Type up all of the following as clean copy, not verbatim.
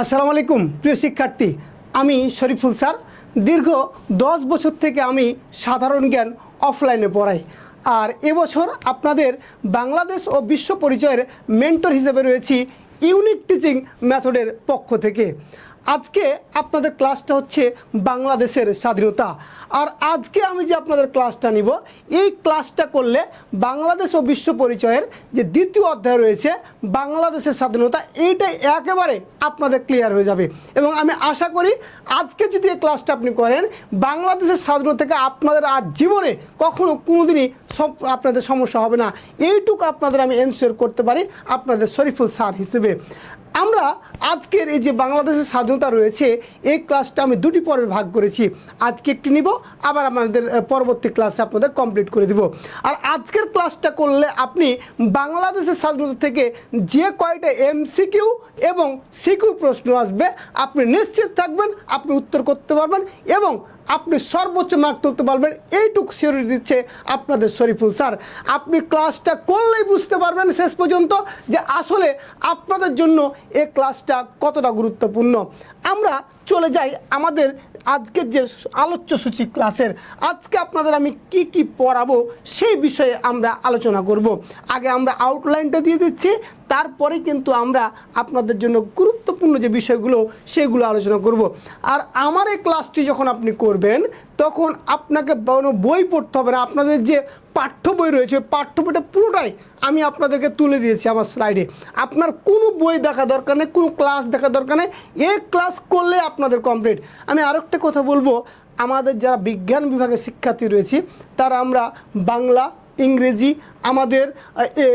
আসসালামু আলাইকুম প্রিয় শিক্ষার্থী, আমি শরীফুল স্যার। দীর্ঘ 10 বছর থেকে আমি সাধারণ জ্ঞান অফলাইনে পড়াই। আর এবছর আপনাদের বাংলাদেশ ও বিশ্ব পরিচয়ের মেন্টর হিসেবে রয়েছি ইউনিক টিচিং মেথডের পক্ষ থেকে। আজকে আপনাদের ক্লাসটা হচ্ছে বাংলাদেশের স্বাধীনতা। আর আজকে আমি যে আপনাদের ক্লাসটা নিব, এই ক্লাসটা করলে বাংলাদেশ ও বিশ্ব পরিচয়ের যে দ্বিতীয় অধ্যায় রয়েছে বাংলাদেশের স্বাধীনতা, এইটাই একেবারে আপনাদের ক্লিয়ার হয়ে যাবে। এবং আমি আশা করি আজকে যদি এই ক্লাসটা আপনি করেন, বাংলাদেশের স্বাধীনতা থেকে আপনাদের আর জীবনে কখনো কোনোদিনই আপনাদের সমস্যা হবে না। এইটুকু আপনাদের আমি এনশিওর করতে পারি আপনাদের শরীফুল স্যার হিসেবে। আমরা আজকের এই যে বাংলাদেশের স্বাধীনতা রয়েছে, এই ক্লাসটা আমি দুটি পর্বে ভাগ করেছি। আজকে একটি নিব, আবার আমাদের পরবর্তী ক্লাসে আপনাদের কমপ্লিট করে দিব। আর আজকের ক্লাসটা করলে আপনি বাংলাদেশের স্বাধীনতা থেকে যে কয়টা এমসিকিউ এবং সিকিউ প্রশ্ন আসবে, আপনি নিশ্চিত থাকবেন আপনি উত্তর করতে পারবেন এবং আপনি সর্বোচ্চ মার্ক তুলতে পারবেন। এইটুকু সিওরিটি দিচ্ছে আপনাদের শরীফুল স্যার। আপনি ক্লাসটা করলেই বুঝতে পারবেন শেষ পর্যন্ত যে আসলে আপনাদের জন্য এই ক্লাসটা কতটা গুরুত্বপূর্ণ। আমরা চলে যাই আমাদের আজকের যে আলোচ্য সূচি ক্লাসের। আজকে আপনাদের আমি কি কি পড়াবো সেই বিষয়ে আমরা আলোচনা করব। আগে আমরা আউটলাইনটা দিয়ে দিচ্ছি, তারপরে কিন্তু আমরা আপনাদের জন্য গুরুত্বপূর্ণ যে বিষয়গুলো সেগুলো আলোচনা করব। আর আমার এই ক্লাসটি যখন আপনি করবেন, তখন আপনাকে বই পড়তে হবে না। আপনাদের যে পাঠ্য বই রয়েছে, পাঠ্য বইটা পুরোটাই আমি আপনাদেরকে তুলে দিয়েছি আমার স্লাইডে। আপনার কোনো বই দেখা দরকার নেই, কোনো ক্লাস দেখা দরকার নেই, এই ক্লাস করলে আপনাদের কমপ্লিট। আমি আরেকটা কথা বলবো, আমাদের যারা বিজ্ঞান বিভাগের শিক্ষার্থী রয়েছে, তারা আমরা বাংলা, ইংরেজি আমাদের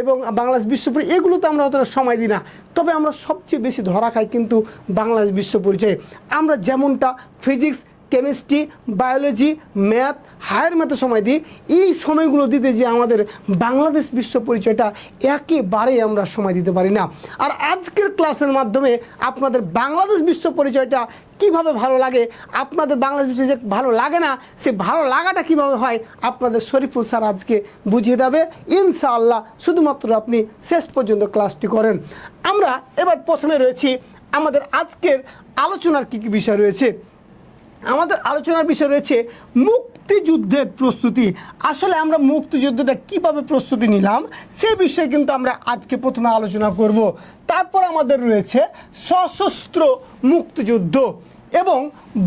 এবং বাংলাদেশ বিশ্ব পরিচয়, এগুলোতে আমরা অতটা সময় দিই না। তবে আমরা সবচেয়ে বেশি ধরা খাই কিন্তু বাংলাদেশ বিশ্ব পরিচয়ে। আমরা যেমনটা physics, chemistry, biology, math, higher ম্যাথে সময় দিই, এই সময়গুলো দিতে যে আমাদের বাংলাদেশ বিশ্ব পরিচয়টা একেবারেই আমরা সময় দিতে পারি না। আর আজকের ক্লাসের মাধ্যমে আপনাদের বাংলাদেশ বিশ্ব পরিচয়টা কিভাবে ভালো লাগে, আপনাদের বাংলাদেশ বিশ্ব যে ভালো লাগে না, সে ভালো লাগাটা কিভাবে হয়, আপনাদের শরীফুল স্যার আজকে বুঝিয়ে দেবে ইনশাআল্লাহ, শুধুমাত্র আপনি শেষ পর্যন্ত ক্লাসটি করেন। আমরা এবার প্রথমে রয়েছি আমাদের আজকের আলোচনার কী কী বিষয় রয়েছে। আমাদের আলোচনার বিষয় রয়েছে মুক্তিযুদ্ধের প্রস্তুতি। আসলে আমরা মুক্তিযুদ্ধটা কিভাবে প্রস্তুতি নিলাম সেই বিষয়ে কিন্তু আমরা আজকে প্রথমে আলোচনা করব। তারপর আমাদের রয়েছে সশস্ত্র মুক্তিযুদ্ধ এবং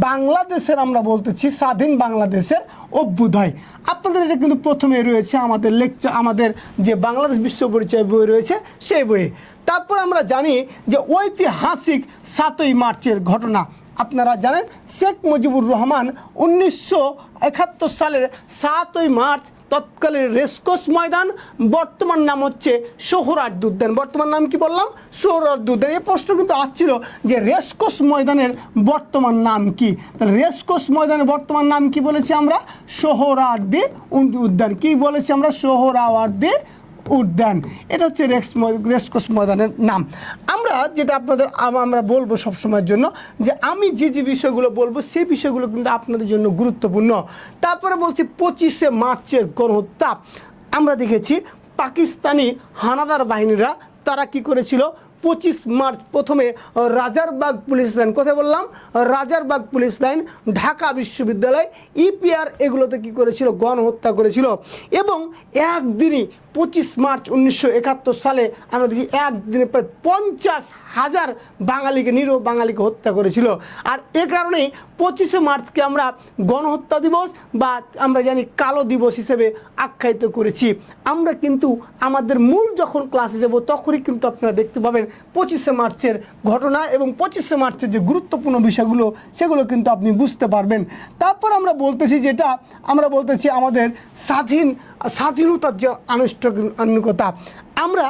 বাংলাদেশের, আমরা বলতেছি স্বাধীন বাংলাদেশের অভ্যুদয়। আপনাদের এটা কিন্তু প্রথমে রয়েছে আমাদের লেকচার, আমাদের যে বাংলাদেশ বিশ্ব পরিচয় বই রয়েছে সেই বইয়ে। তারপর আমরা জানি যে ঐতিহাসিক 7ই মার্চের ঘটনা। আপনারা জানেন শেখ মুজিবুর রহমান 1971 সালের 7ই মার্চ তৎকালীন রেসকোর্স ময়দান, বর্তমান নাম হচ্ছে সোহরাওয়ার্দী উদ্যান। বর্তমান নাম কি বললাম? সোহরাওয়ার্দী উদ্যান। এই প্রশ্ন কিন্তু আসছিল যে রেসকোর্স ময়দানের বর্তমান নাম কি। তাহলে রেসকোর্স ময়দানের বর্তমান নাম কি বলেছি আমরা? সোহরাওয়ার্দী উদ্যান। কি বলেছি আমরা? সোহরাওয়ার্দী উদ্যান। এটা হচ্ছে রেসকোর্স ময়দানের নাম। আমরা যেটা আপনাদের আমরা বলবো সবসময়ের জন্য, যে আমি যে যে বিষয়গুলো বলবো সেই বিষয়গুলো কিন্তু আপনাদের জন্য গুরুত্বপূর্ণ। তারপরে বলছি 25শে মার্চের গণহত্যা। আমরা দেখেছি পাকিস্তানি হানাদার বাহিনীরা তারা কি করেছিল, 25 মার্চ প্রথমে রাজারবাগ পুলিশ লাইন, কোথায় বললাম? রাজারবাগ পুলিশ লাইন, ঢাকা বিশ্ববিদ্যালয়, ইপিআর, এগুলোতে কি করেছিল? গণহত্যা করেছিল। এবং একদিনই 25 মার্চ 1971 সালে আমরা দেখি একদিনে প্রায় 50,000 বাঙালিকে, নিরীহ বাঙালিকে হত্যা করেছিল। আর এ কারণেই 25শে মার্চকে আমরা গণহত্যা দিবস বা আমরা জানি কালো দিবস হিসেবে আখ্যায়িত করেছি। আমরা কিন্তু আমাদের মূল যখন ক্লাসে যাব তখনই কিন্তু আপনারা দেখতে পাবেন 25শে মার্চের ঘটনা এবং 25শে মার্চের যে গুরুত্বপূর্ণ বিষয়গুলো সেগুলো কিন্তু আপনি বুঝতে পারবেন। তারপর আমরা বলতেছি, যেটা আমরা বলতেছি আমাদের স্বাধীনতার যে আনুষ্ঠানিকতা। আমরা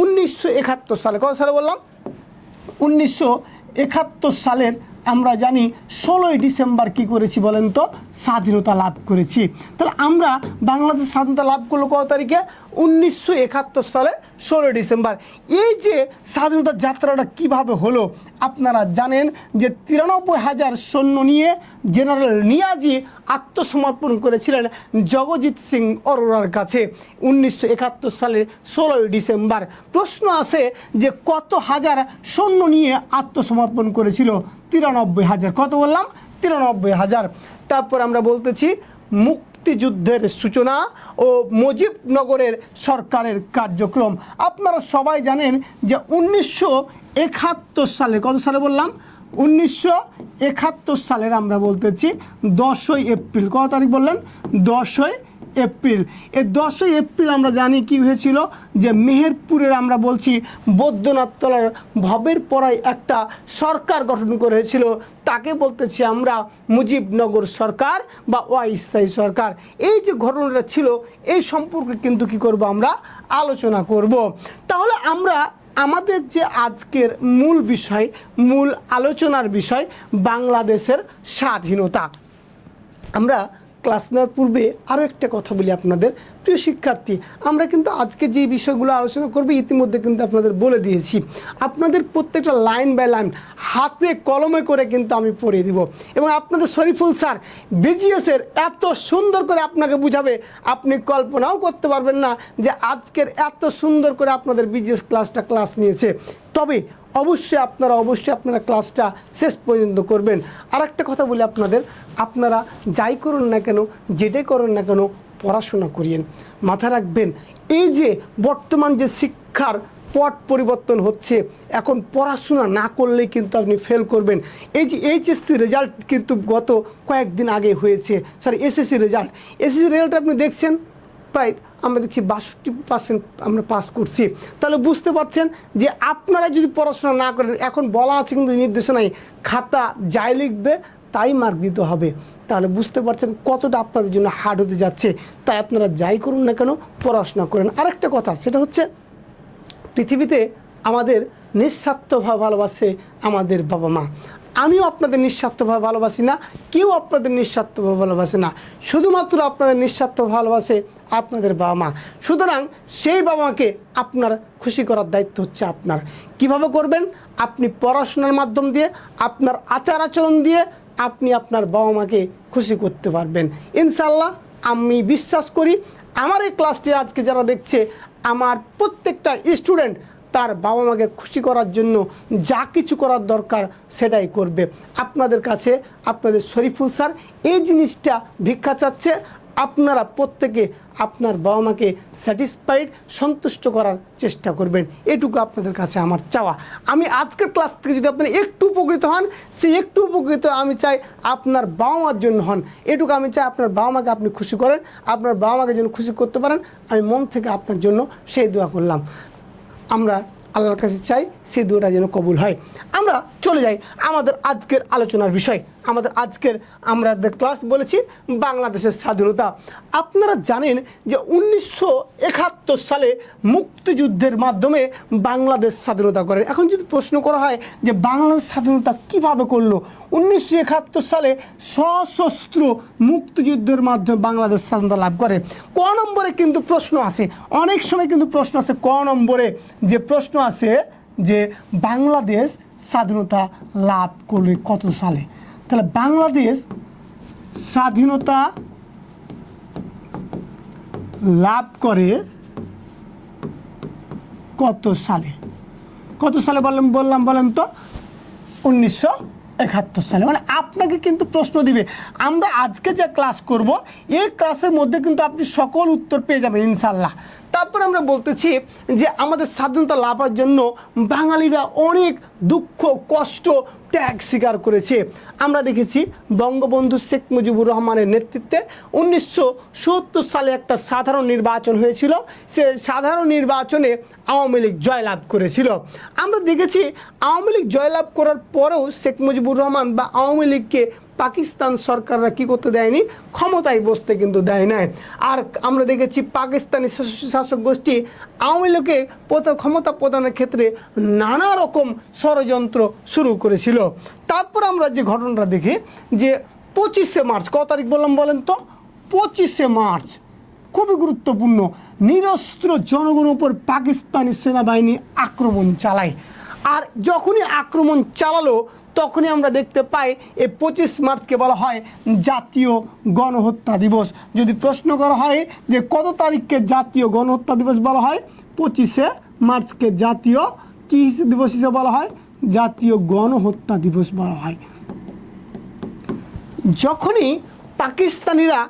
1971 সালে, কত সালে বললাম? 1971 সালের আমরা জানি 16ই ডিসেম্বর কি করেছি বলেন তো? স্বাধীনতা লাভ করেছি। তাহলে আমরা বাংলাদেশ স্বাধীনতা লাভ করলো কত তারিখে? 1971 সালে 16 ডিসেম্বর। এই যে স্বাধীনতা যাত্রাটা কিভাবে হলো আপনারা জানেন যে 93,000 সৈন্য নিয়ে জেনারেল নিয়াজি আত্মসমর্পণ করেছিলেন জগজিৎ সিং অরোরার কাছে 1971 সালের 16 ডিসেম্বর। প্রশ্ন আছে যে কত হাজার সৈন্য নিয়ে আত্মসমর্পণ করেছিল? 93,000। কত বললাম? 93,000। তারপর আমরা বলতেছি মুক্তিযুদ্ধের সূচনা ও মুজিবনগরের সরকারের কার্যক্রম। আপনারা সবাই জানেন যে 1971 সালে, কত সালে বললাম? 1971 সালের আমরা বলতেছি 10ই এপ্রিল। কত তারিখ বললেন? 10ই এপ্রিল। এই 10ই এপ্রিল আমরা জানি কি হয়েছিল, যে মেহেরপুরের আমরা বলছি বৈদ্যনাথ তলার ভবের পড়ায় একটা সরকার গঠন করেছিল, তাকে বলতেছি আমরা মুজিবনগর সরকার বা অস্থায়ী সরকার। এই যে ঘটনাটা ছিল এই সম্পর্কে কিন্তু কি করব, আমরা আলোচনা করব। তাহলে আমরা আমাদের যে আজকের মূল বিষয়, মূল আলোচনার বিষয় বাংলাদেশের স্বাধীনতা। আমরা ক্লাস নেওয়ার পূর্বে আরও একটা কথা বলি আপনাদের প্রিয় শিক্ষার্থী, আমরা কিন্তু আজকে যে বিষয়গুলো আলোচনা করব ইতিমধ্যে কিন্তু আপনাদের বলে দিয়েছি। আপনাদের প্রত্যেকটা লাইন বাই লাইন হাতে কলমে করে কিন্তু আমি পড়িয়ে দিব, এবং আপনাদের শরীফুল স্যার বিজিএসের এত সুন্দর করে আপনাকে বুঝাবে, আপনি কল্পনাও করতে পারবেন না যে আজকের এত সুন্দর করে আপনাদের বিজিএস ক্লাস নিয়েছে। তবে অবশ্যই আপনারা ক্লাসটা শেষ পর্যন্ত করবেন। আর একটা কথা বলি আপনাদের, আপনারা যাই করুন না কেন, যেটাই করুন না কেন, পড়াশোনা করিয়েন। মাথায় রাখবেন, এই যে বর্তমান যে শিক্ষার পট পরিবর্তন হচ্ছে, এখন পড়াশোনা না করলেই কিন্তু আপনি ফেল করবেন। এই যে এইচএসসি রেজাল্ট কিন্তু গত কয়েকদিন আগে হয়েছে, এসএসসি রেজাল্ট আপনি দেখছেন, প্রায় আমরা দেখছি 62% আমরা পাস করছি। তাহলে বুঝতে পারছেন যে আপনারা যদি পড়াশোনা না করেন, এখন বলা আছে কিন্তু নির্দেশনায় খাতা যাই লিখবে তাই মার্ক দিতে হবে, তাহলে বুঝতে পারছেন কতটা আপনাদের জন্য হার্ড হতে যাচ্ছে। তাই আপনারা যাই করুন না কেন, পড়াশোনা করেন। আরেকটা কথা, সেটা হচ্ছে পৃথিবীতে আমাদের নিঃস্বার্থভাবে ভালোবাসে আমাদের বাবা মা। আমিও আপনাদের নিঃস্বার্থভাবে ভালোবাসি না, কেউ আপনাদের নিঃস্বার্থভাবে ভালোবাসে না, শুধুমাত্র আপনাদের নিঃস্বার্থ ভালোবাসে আপনাদের বাবা মা। সুতরাং সেই বাবা মাকে আপনার খুশি করার দায়িত্ব হচ্ছে আপনার। কিভাবে করবেন? আপনি পড়াশোনার মাধ্যম দিয়ে, আপনার আচার আচরণ দিয়ে আপনি আপনার বাবা মাকে খুশি করতে পারবেন ইনশাআল্লাহ। আমি বিশ্বাস করি আমার এই ক্লাসটি আজকে যারা দেখছে, আমার প্রত্যেকটা স্টুডেন্ট তার বাবা মাকে খুশি করার জন্য যা কিছু করার দরকার সেটাই করবে। আপনাদের কাছে আপনাদের শরীফুল স্যার এই জিনিসটা ভিক্ষা চাচ্ছে, আপনারা প্রত্যেকে আপনার বাবা মাকে স্যাটিসফাইড, সন্তুষ্ট করার চেষ্টা করবেন। এটুকু আপনাদের কাছে আমার চাওয়া। আমি আজকের ক্লাস থেকে যদি আপনি একটু উপকৃত হন, সেই একটু উপকৃত আমি চাই আপনার বাবা মার জন্য হন। এটুকু আমি চাই আপনার বাবা মাকে আপনি খুশি করেন, আপনার বাবা মাকে যেন খুশি করতে পারেন। আমি মন থেকে আপনার জন্য সেই দোয়া করলাম। আমরা আল্লাহর কাছে চাই সেই দোয়াটা যেন কবুল হয়। আমরা চলে যাই আমাদের আজকের আলোচনার বিষয়। আমাদের আজকের আমরা ক্লাস বলেছি বাংলাদেশের স্বাধীনতা। আপনারা জানেন যে 1971 সালে মুক্তিযুদ্ধের মাধ্যমে বাংলাদেশ স্বাধীনতা করে। এখন যদি প্রশ্ন করা হয় যে বাংলাদেশ স্বাধীনতা কিভাবে করলো, 1971 সালে সশস্ত্র মুক্তিযুদ্ধের মাধ্যমে বাংলাদেশ স্বাধীনতা লাভ করে। ক নম্বরে কিন্তু প্রশ্ন আসে, অনেক সময় কিন্তু প্রশ্ন আসে ক নম্বরে যে প্রশ্ন আছে যে বাংলাদেশ স্বাধীনতা লাভ করলে কত সালে। তাহলে বাংলাদেশ স্বাধীনতা লাভ করে কত সালে? কত সালে বলেন তো? 1971 সালে। মানে আপনাকে কিন্তু প্রশ্ন দিবে। আমরা আজকে যে ক্লাস করব এই ক্লাসের মধ্যে কিন্তু আপনি সকল উত্তর পেয়ে যাবেন ইনশাআল্লাহ। তারপর আমরা বলতেছি যে আমাদের স্বাধীনতা লাভের জন্য বাঙালিরা অনেক দুঃখ, কষ্ট, ত্যাগ স্বীকার করেছে। আমরা দেখেছি বঙ্গবন্ধু শেখ মুজিবুর রহমানের নেতৃত্বে 1970 সালে একটা সাধারণ নির্বাচন হয়েছিল। সে সাধারণ নির্বাচনে আওয়ামী লীগ জয়লাভ করেছিল। আমরা দেখেছি আওয়ামী লীগ জয়লাভ করার পরেও শেখ মুজিবুর রহমান বা আওয়ামী লীগকে পাকিস্তান সরকাররা কী করতে দেয়নি, ক্ষমতায় বসতে কিন্তু দেয় নাই। আর আমরা দেখেছি পাকিস্তানি শাসক গোষ্ঠী আওয়ামী লীগকে ক্ষমতা প্রদানের ক্ষেত্রে নানা রকম ষড়যন্ত্র শুরু করেছিল। তারপর আমরা যে ঘটনাটা দেখি যে 25শে মার্চ, কত তারিখ বললাম বলেন তো? 25শে মার্চ খুবই গুরুত্বপূর্ণ, নিরস্ত্র জনগণের উপর পাকিস্তানি সেনাবাহিনী আক্রমণ চালায়। আর যখনই আক্রমণ চালালো তখনই আমরা দেখতে পাই এই 25 মার্চকে বলা হয় জাতীয় গণহত্যা দিবস। যদি প্রশ্ন করা হয় যে কত তারিখকে জাতীয় গণহত্যা দিবস বলা হয়, 25শে মার্চকে জাতীয় কী দিবস হিসেবে বলা হয়, জাতীয় গণহত্যা দিবস বলা হয়। যখনই পাকিস্তানিরা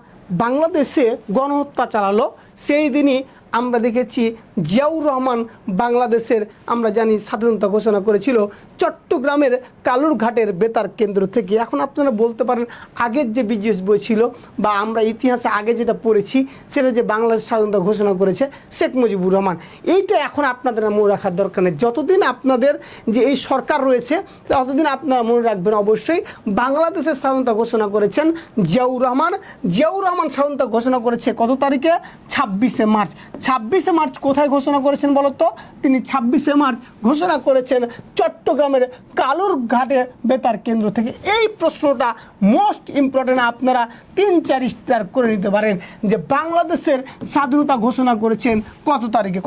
বাংলাদেশে গণহত্যা চালালো সেই দিনই আমরা দেখেছি জিয়াউর রহমান বাংলাদেশের আমরা জানি স্বাধীনতা ঘোষণা করেছিল চট্টগ্রামের কালুরঘাটের বেতার কেন্দ্র থেকে। এখন আপনারা বলতে পারেন আগের যে বিজিএস বই ছিল বা আমরা ইতিহাসে আগে যেটা পড়েছি সেটা যে বাংলাদেশ স্বাধীনতা ঘোষণা করেছে শেখ মুজিবুর রহমান, এইটা এখন আপনাদের মনে রাখার দরকার নেই। যতদিন আপনাদের যে এই সরকার রয়েছে ততদিন আপনারা মনে রাখবেন অবশ্যই বাংলাদেশের স্বাধীনতা ঘোষণা করেছেন জিয়াউর রহমান। জিয়াউর রহমান স্বাধীনতা ঘোষণা করেছে কত তারিখে? 26শে মার্চ। 26শে মার্চ কোথায় ঘোষণা করেছেন বলতো? তিনি 26শে মার্চ ঘোষণা করেছেন চট্টগ্রামের কালুরঘাটের বেতার কেন্দ্র থেকে। এই প্রশ্নটা মোস্ট ইম্পর্টেন্ট, আপনারা 3-4 স্টার করে নিতে পারেন যে বাংলাদেশের স্বাধীনতা ঘোষণা করেছেন কত তারিখে?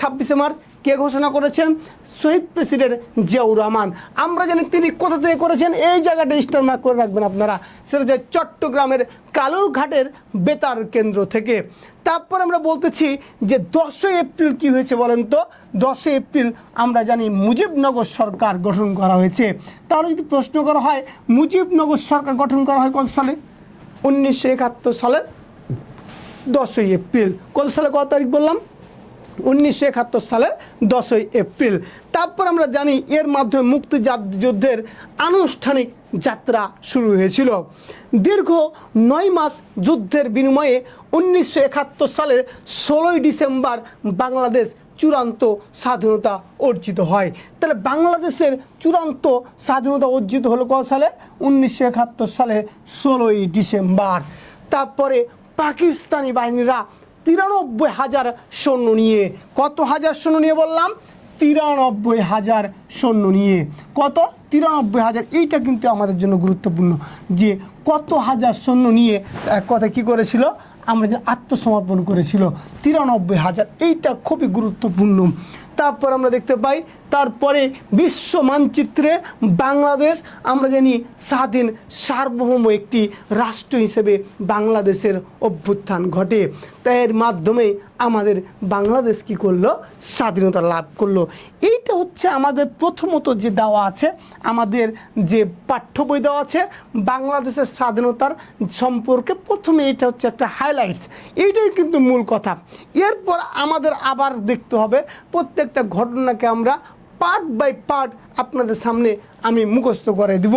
26শে মার্চ। কে ঘোষণা করেছেন? শহীদ প্রেসিডেন্ট জিয়াউর রহমান। আমরা জানি তিনি কোথা থেকে করেছেন, এই জায়গাটা স্টার মার্ক করে রাখবেন আপনারা, সেটা হচ্ছে চট্টগ্রামের কালুরঘাটের বেতার কেন্দ্র থেকে। তারপর আমরা বলতেছি যে 10ই এপ্রিল কি হয়েছে বলেন তো? 10ই এপ্রিল আমরা জানি মুজিবনগর সরকার গঠন করা হয়েছে। তাহলে যদি প্রশ্ন করা হয় মুজিবনগর সরকার গঠন করা হয় কত সালে? 1971 সালের 10ই এপ্রিল। কত সালে, কত তারিখ বললাম? 1971 সালের 10ই এপ্রিল। তারপর আমরা জানি এর মাধ্যমে মুক্তিযুদ্ধের আনুষ্ঠানিক যাত্রা শুরু হয়েছিল। দীর্ঘ 9 মাস যুদ্ধের বিনিময়ে 1971 সালের 16ই ডিসেম্বর বাংলাদেশ চূড়ান্ত স্বাধীনতা অর্জিত হয়। তাহলে বাংলাদেশের চূড়ান্ত স্বাধীনতা অর্জিত হলো কত সালে? 1971 সালের 16ই ডিসেম্বর। তারপরে পাকিস্তানি বাহিনীরা 93,000 সৈন্য নিয়ে, কত হাজার সৈন্য নিয়ে বললাম? 93,000 সৈন্য নিয়ে। কত? 93,000। এইটা কিন্তু আমাদের জন্য গুরুত্বপূর্ণ যে কত হাজার সৈন্য নিয়ে কথা কি করেছিল, আমরা যে আত্মসমর্পণ করেছিল 93,000। এইটা খুবই গুরুত্বপূর্ণ। তারপর আমরা দেখতে পাই তারপরে বিশ্ব মানচিত্রে বাংলাদেশ আমরা জানি স্বাধীন সার্বভৌম একটি রাষ্ট্র হিসেবে বাংলাদেশের অভ্যুত্থান ঘটে। তাই এর মাধ্যমে আমাদের বাংলাদেশ কি করলো? স্বাধীনতা লাভ করলো। এইটা হচ্ছে আমাদের প্রথমত যে দেওয়া আছে, আমাদের যে পাঠ্য বই দেওয়া আছে বাংলাদেশের স্বাধীনতার সম্পর্কে, প্রথমে এটা হচ্ছে একটা হাইলাইটস, এইটাই কিন্তু মূল কথা। এরপর আমাদের আবার দেখতে হবে প্রত্যেকটা ঘটনাকে আমরা পার্ট বাই পার্ট আপনাদের সামনে আমি মুখস্থ করে দিব।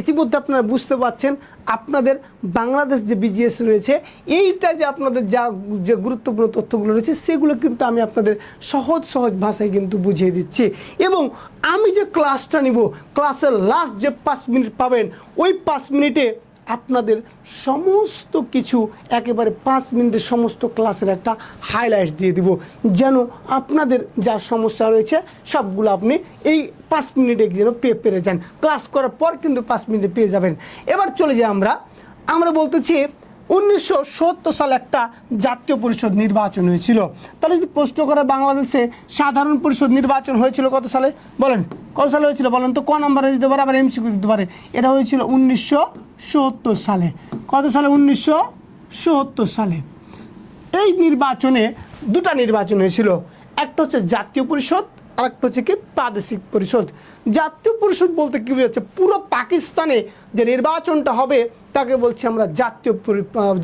ইতিমধ্যে আপনারা বুঝতে পারছেন আপনাদের বাংলাদেশ যে বিজিএস রয়েছে এইটা যে আপনাদের যে গুরুত্বপূর্ণ তথ্যগুলো রয়েছে সেগুলো কিন্তু আমি আপনাদের সহজ ভাষায় কিন্তু বুঝিয়ে দিচ্ছি। এবং আমি যে ক্লাসটা নিব, ক্লাসের লাস্ট যে 5 মিনিট পাবেন, ওই 5 মিনিটে আপনাদের সমস্ত কিছু একেবারে 5 মিনিটের সমস্ত ক্লাসের একটা হাইলাইটস দিয়ে দিব, যেন আপনাদের যা সমস্যা রয়েছে সবগুলো আপনি এই 5 মিনিটে যেন পেরে যান। ক্লাস করার পর কিন্তু 5 মিনিটে পেয়ে যাবেন। এবার চলে যাই আমরা বলতেছি 1970 সালে একটা জাতীয় পরিষদ নির্বাচন হয়েছিল। তাহলে যদি প্রশ্ন করে বাংলাদেশে সাধারণ পরিষদ নির্বাচন হয়েছিল কত সালে বলেন? কত সালে হয়েছিল বলেন তো? ক নাম্বারে দিতে পারে, আবার এমসিকিউ দিতে পারে। এটা হয়েছিল 1970 সালে। কত সালে? 1970 সালে। এই নির্বাচনে দুটা নির্বাচন হয়েছিল, একটা হচ্ছে জাতীয় পরিষদ আর একটা হচ্ছে কি প্রাদেশিক পরিষদ। জাতীয় পরিষদ বলতে কি বোঝাচ্ছে? পুরো পাকিস্তানে যে নির্বাচনটা হবে তাকে বলছি আমরা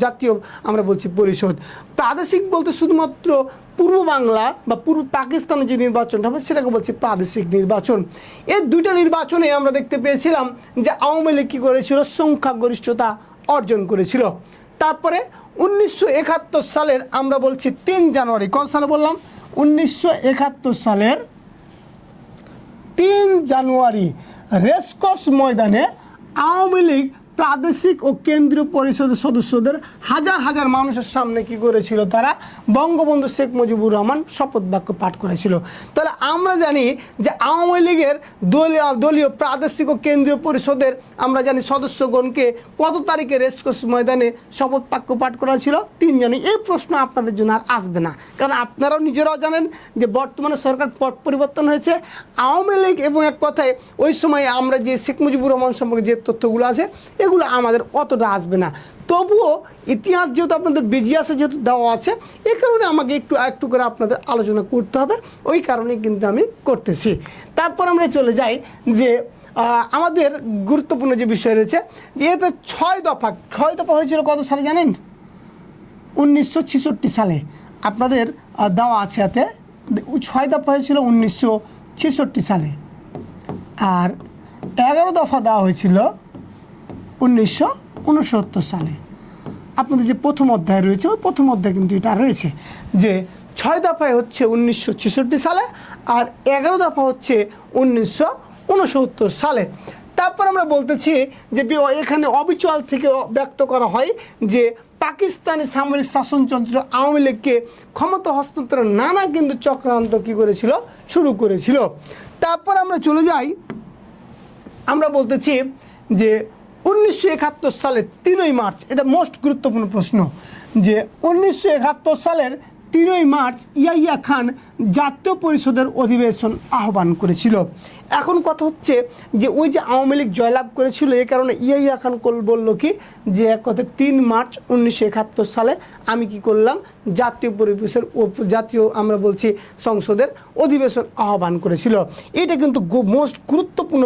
জাতীয় আমরা বলছি পরিষদ। প্রাদেশিক বলতে শুধুমাত্র পূর্ব বাংলা বা পূর্ব পাকিস্তানে যে নির্বাচনটা হবে সেটাকে বলছি প্রাদেশিক নির্বাচন। এই দুইটা নির্বাচনে আমরা দেখতে পেয়েছিলাম যে আওয়ামী লীগ কী করেছিল? সংখ্যাগরিষ্ঠতা অর্জন করেছিল। তারপরে 1971 সালের আমরা বলছি 3 জানুয়ারি, কত সালে বললাম? 1971 সালের 3 জানুয়ারি রেসকোর্স ময়দানে আওয়ামী লীগ প্রাদেশিক ও কেন্দ্রীয় পরিষদের সদস্যদের হাজার হাজার মানুষের সামনে কি করেছিল, তারা বঙ্গবন্ধু শেখ মুজিবুর রহমান শপথ বাক্য পাঠ করেছিল। তাহলে আমরা জানি যে আওয়ামী লীগের দলীয় প্রাদেশিক ও কেন্দ্রীয় পরিষদের আমরা জানি সদস্যগণকে কত তারিখে রেসকোর্স ময়দানে শপথ বাক্য পাঠ করা ছিল? 3 জানুয়ারি। এই প্রশ্ন আপনাদের জন্য আর আসবে না, কারণ আপনারাও নিজেরাও জানেন যে বর্তমানে সরকার পট পরিবর্তন হয়েছে। আওয়ামী লীগ এবং এক কথায় ওই সময় আমরা যে শেখ মুজিবুর রহমান সম্পর্কে যে তথ্যগুলো আছে এগুলো আমাদের অতটা আসবে না। তবুও ইতিহাস যেহেতু আপনাদের বিজিএসে যেহেতু দেওয়া আছে, এই কারণে আমাকে একটু একটু করে আপনাদের আলোচনা করতে হবে, ওই কারণে কিন্তু আমি করতেছি। তারপর আমরা চলে যাই যে আমাদের গুরুত্বপূর্ণ যে বিষয় রয়েছে, যে এতে 6 দফা হয়েছিল কত সালে জানেন? 1966 সালে। আপনাদের দেওয়া আছে এতে 6 দফা হয়েছিল 1966 সালে, আর 11 দফা দেওয়া হয়েছিল 1969 সালে। আপনাদের যে প্রথম অধ্যায় রয়েছে ওই প্রথম অধ্যায় কিন্তু এটা রয়েছে যে 6 দফায় হচ্ছে 1966 সালে আর 11 দফা হচ্ছে 1969 সালে। তারপর আমরা বলতেছি যে এখানে অবিচল থেকে ব্যক্ত করা হয় যে পাকিস্তানি সামরিক শাসনতন্ত্র আওয়ামী লীগকে ক্ষমতা হস্তান্তরের নানা কিন্তু চক্রান্ত কী করেছিল, শুরু করেছিল। তারপর আমরা চলে যাই, আমরা বলতেছি যে 1971 সালের 3ই মার্চ, এটা মোস্ট গুরুত্বপূর্ণ প্রশ্ন, যে 1971 সালের 3ই মার্চ ইয়াহিয়া খান জাতীয় পরিষদের অধিবেশন আহ্বান করেছিল। এখন কথা হচ্ছে যে ওই যে আওয়ামী লীগ জয়লাভ করেছিল, এই কারণে ইয়াহিয়া খান বলল কি যে এক কথা 3 মার্চ 1971 সালে আমি কি করলাম, জাতীয় আমরা বলছি সংসদের অধিবেশন আহ্বান করেছিল। এটা কিন্তু মোস্ট গুরুত্বপূর্ণ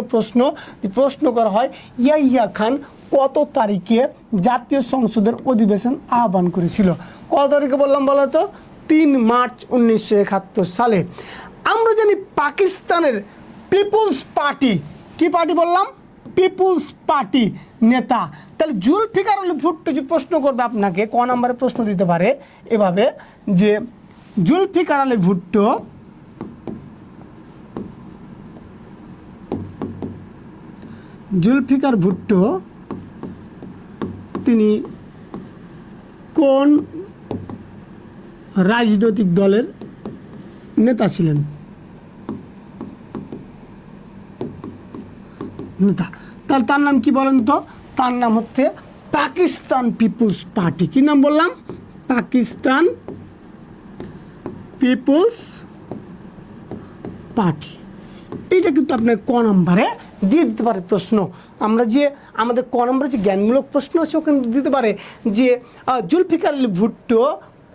প্রশ্ন করা হয়, ইয়াহিয়া খান কত তারিখে জাতীয় সংসদের অধিবেশন আহ্বান করেছিল? কত তারিখে বললাম বলো তো? 3 মার্চ 1971 সালে। আমরা জানি পাকিস্তানের পিপুলস পার্টি, কি পার্টি বললাম? পিপুলস পার্টি নেতা। তাহলে জুলফিকার আলী ভুট্টো যে প্রশ্ন করবে আপনাকে, ক নম্বরে প্রশ্ন দিতে পারে এভাবে যে জুলফিকার আলী ভুট্টো তিনি কোন রাজনৈতিক দলের নেতা ছিলেন? নেতা। তাহলে তার নাম কি বলেন তো? তার নাম হচ্ছে পাকিস্তান পিপুলস পার্টি। কি নাম বললাম? পাকিস্তান পিপুলস পার্টি। এইটা কিন্তু আপনার ক নম্বরে দিয়ে দিতে পারে প্রশ্ন। আমরা যে আমাদের ক নম্বরে যে জ্ঞানমূলক প্রশ্ন আছে ওখানে দিতে পারে যে জুলফিকার আলী ভুট্টো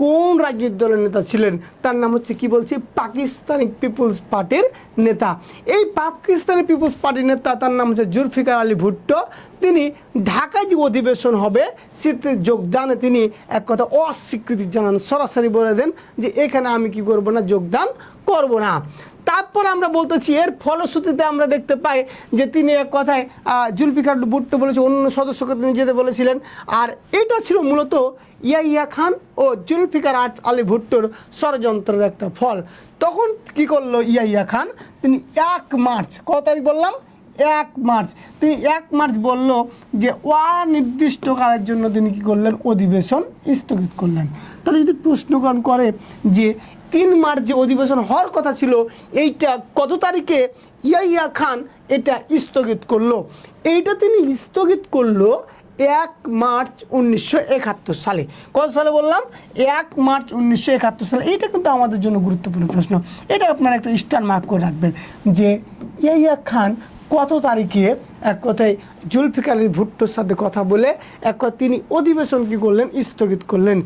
কোন রাজনৈতিক দলের নেতা ছিলেন? তার নাম হচ্ছে কি বলছি, পাকিস্তানি পিপুলস পার্টির নেতা। এই পাকিস্তানি পিপুলস পার্টির নেতা তার নাম হচ্ছে জুলফিকার আলী ভুট্টো। তিনি ঢাকায় যে অধিবেশন হবে সেতে যোগদানে তিনি এক কথা অস্বীকৃতি জানান, সরাসরি বলে দেন যে এখানে আমি কি করব না, যোগদান করব না। তারপর আমরা বলতেছি এর ফলশ্রুতিতে আমরা দেখতে পাই যে তিনি এক কথায় জুলফিকার ভুট্টো বলেছে অন্য সদস্যকে তিনি যেতে বলেছিলেন। আর এটা ছিল মূলত ইয়াহিয়া খান ও জুলফিকার আলী ভুট্টোর ষড়যন্ত্রের একটা ফল। তখন কি করলো ইয়াহিয়া খান, তিনি 1 মার্চ, কত তারিখ বললাম? 1 মার্চ। তিনি 1 মার্চ বলল যে অনির্দিষ্টকালের জন্য তিনি কী করলেন, অধিবেশন স্থগিত করলেন। তাহলে যদি প্রশ্নগণ করে যে 3 মার্চ যে অধিবেশন হওয়ার কথা ছিল এইটা কত তারিখে ইয়াহিয়া খান এটা স্থগিত করলো? এইটা তিনি স্থগিত করলো 1 মার্চ 1971 সালে। কত সালে বললাম? 1 মার্চ 1971 সালে। এইটা কিন্তু আমাদের জন্য গুরুত্বপূর্ণ প্রশ্ন, এটা আপনারা একটা স্টার মার্ক করে রাখবেন যে ইয়াহিয়া খান কত তারিখে এক কথায় জুলফিকার আলী ভুট্টোর সাথে কথা বলে এক কথা তিনি অধিবেশন কী করলেন, স্থগিত করলেন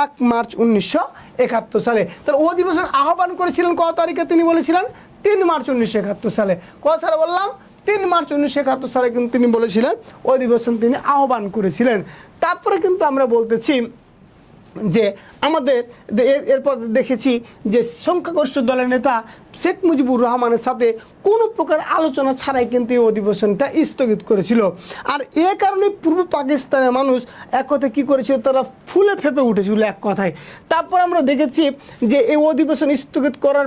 1 মার্চ 1971 সালে। তাহলে অধিবেশন আহ্বান করেছিলেন কত তারিখে? তিনি বলেছিলেন 3 মার্চ 1971 সালে। কত সালে বললাম? 3 মার্চ 1971 সালে কিন্তু তিনি বলেছিলেন অধিবেশন তিনি আহ্বান করেছিলেন। তারপরে কিন্তু আমরা বলতেছি যে আমাদের এরপর দেখেছি যে সংখ্যাগরিষ্ঠ দলের নেতা শেখ মুজিবুর রহমানের সাথে কোনো প্রকার আলোচনা ছাড়াই কিন্তু এই অধিবেশনটা স্থগিত করেছিল। আর এ কারণে পূর্ব পাকিস্তানের মানুষ এক কথায় কী করেছিল, তারা ফুলে ফেঁপে উঠেছিল এক কথায়। তারপর আমরা দেখেছি যে এই অধিবেশন স্থগিত করার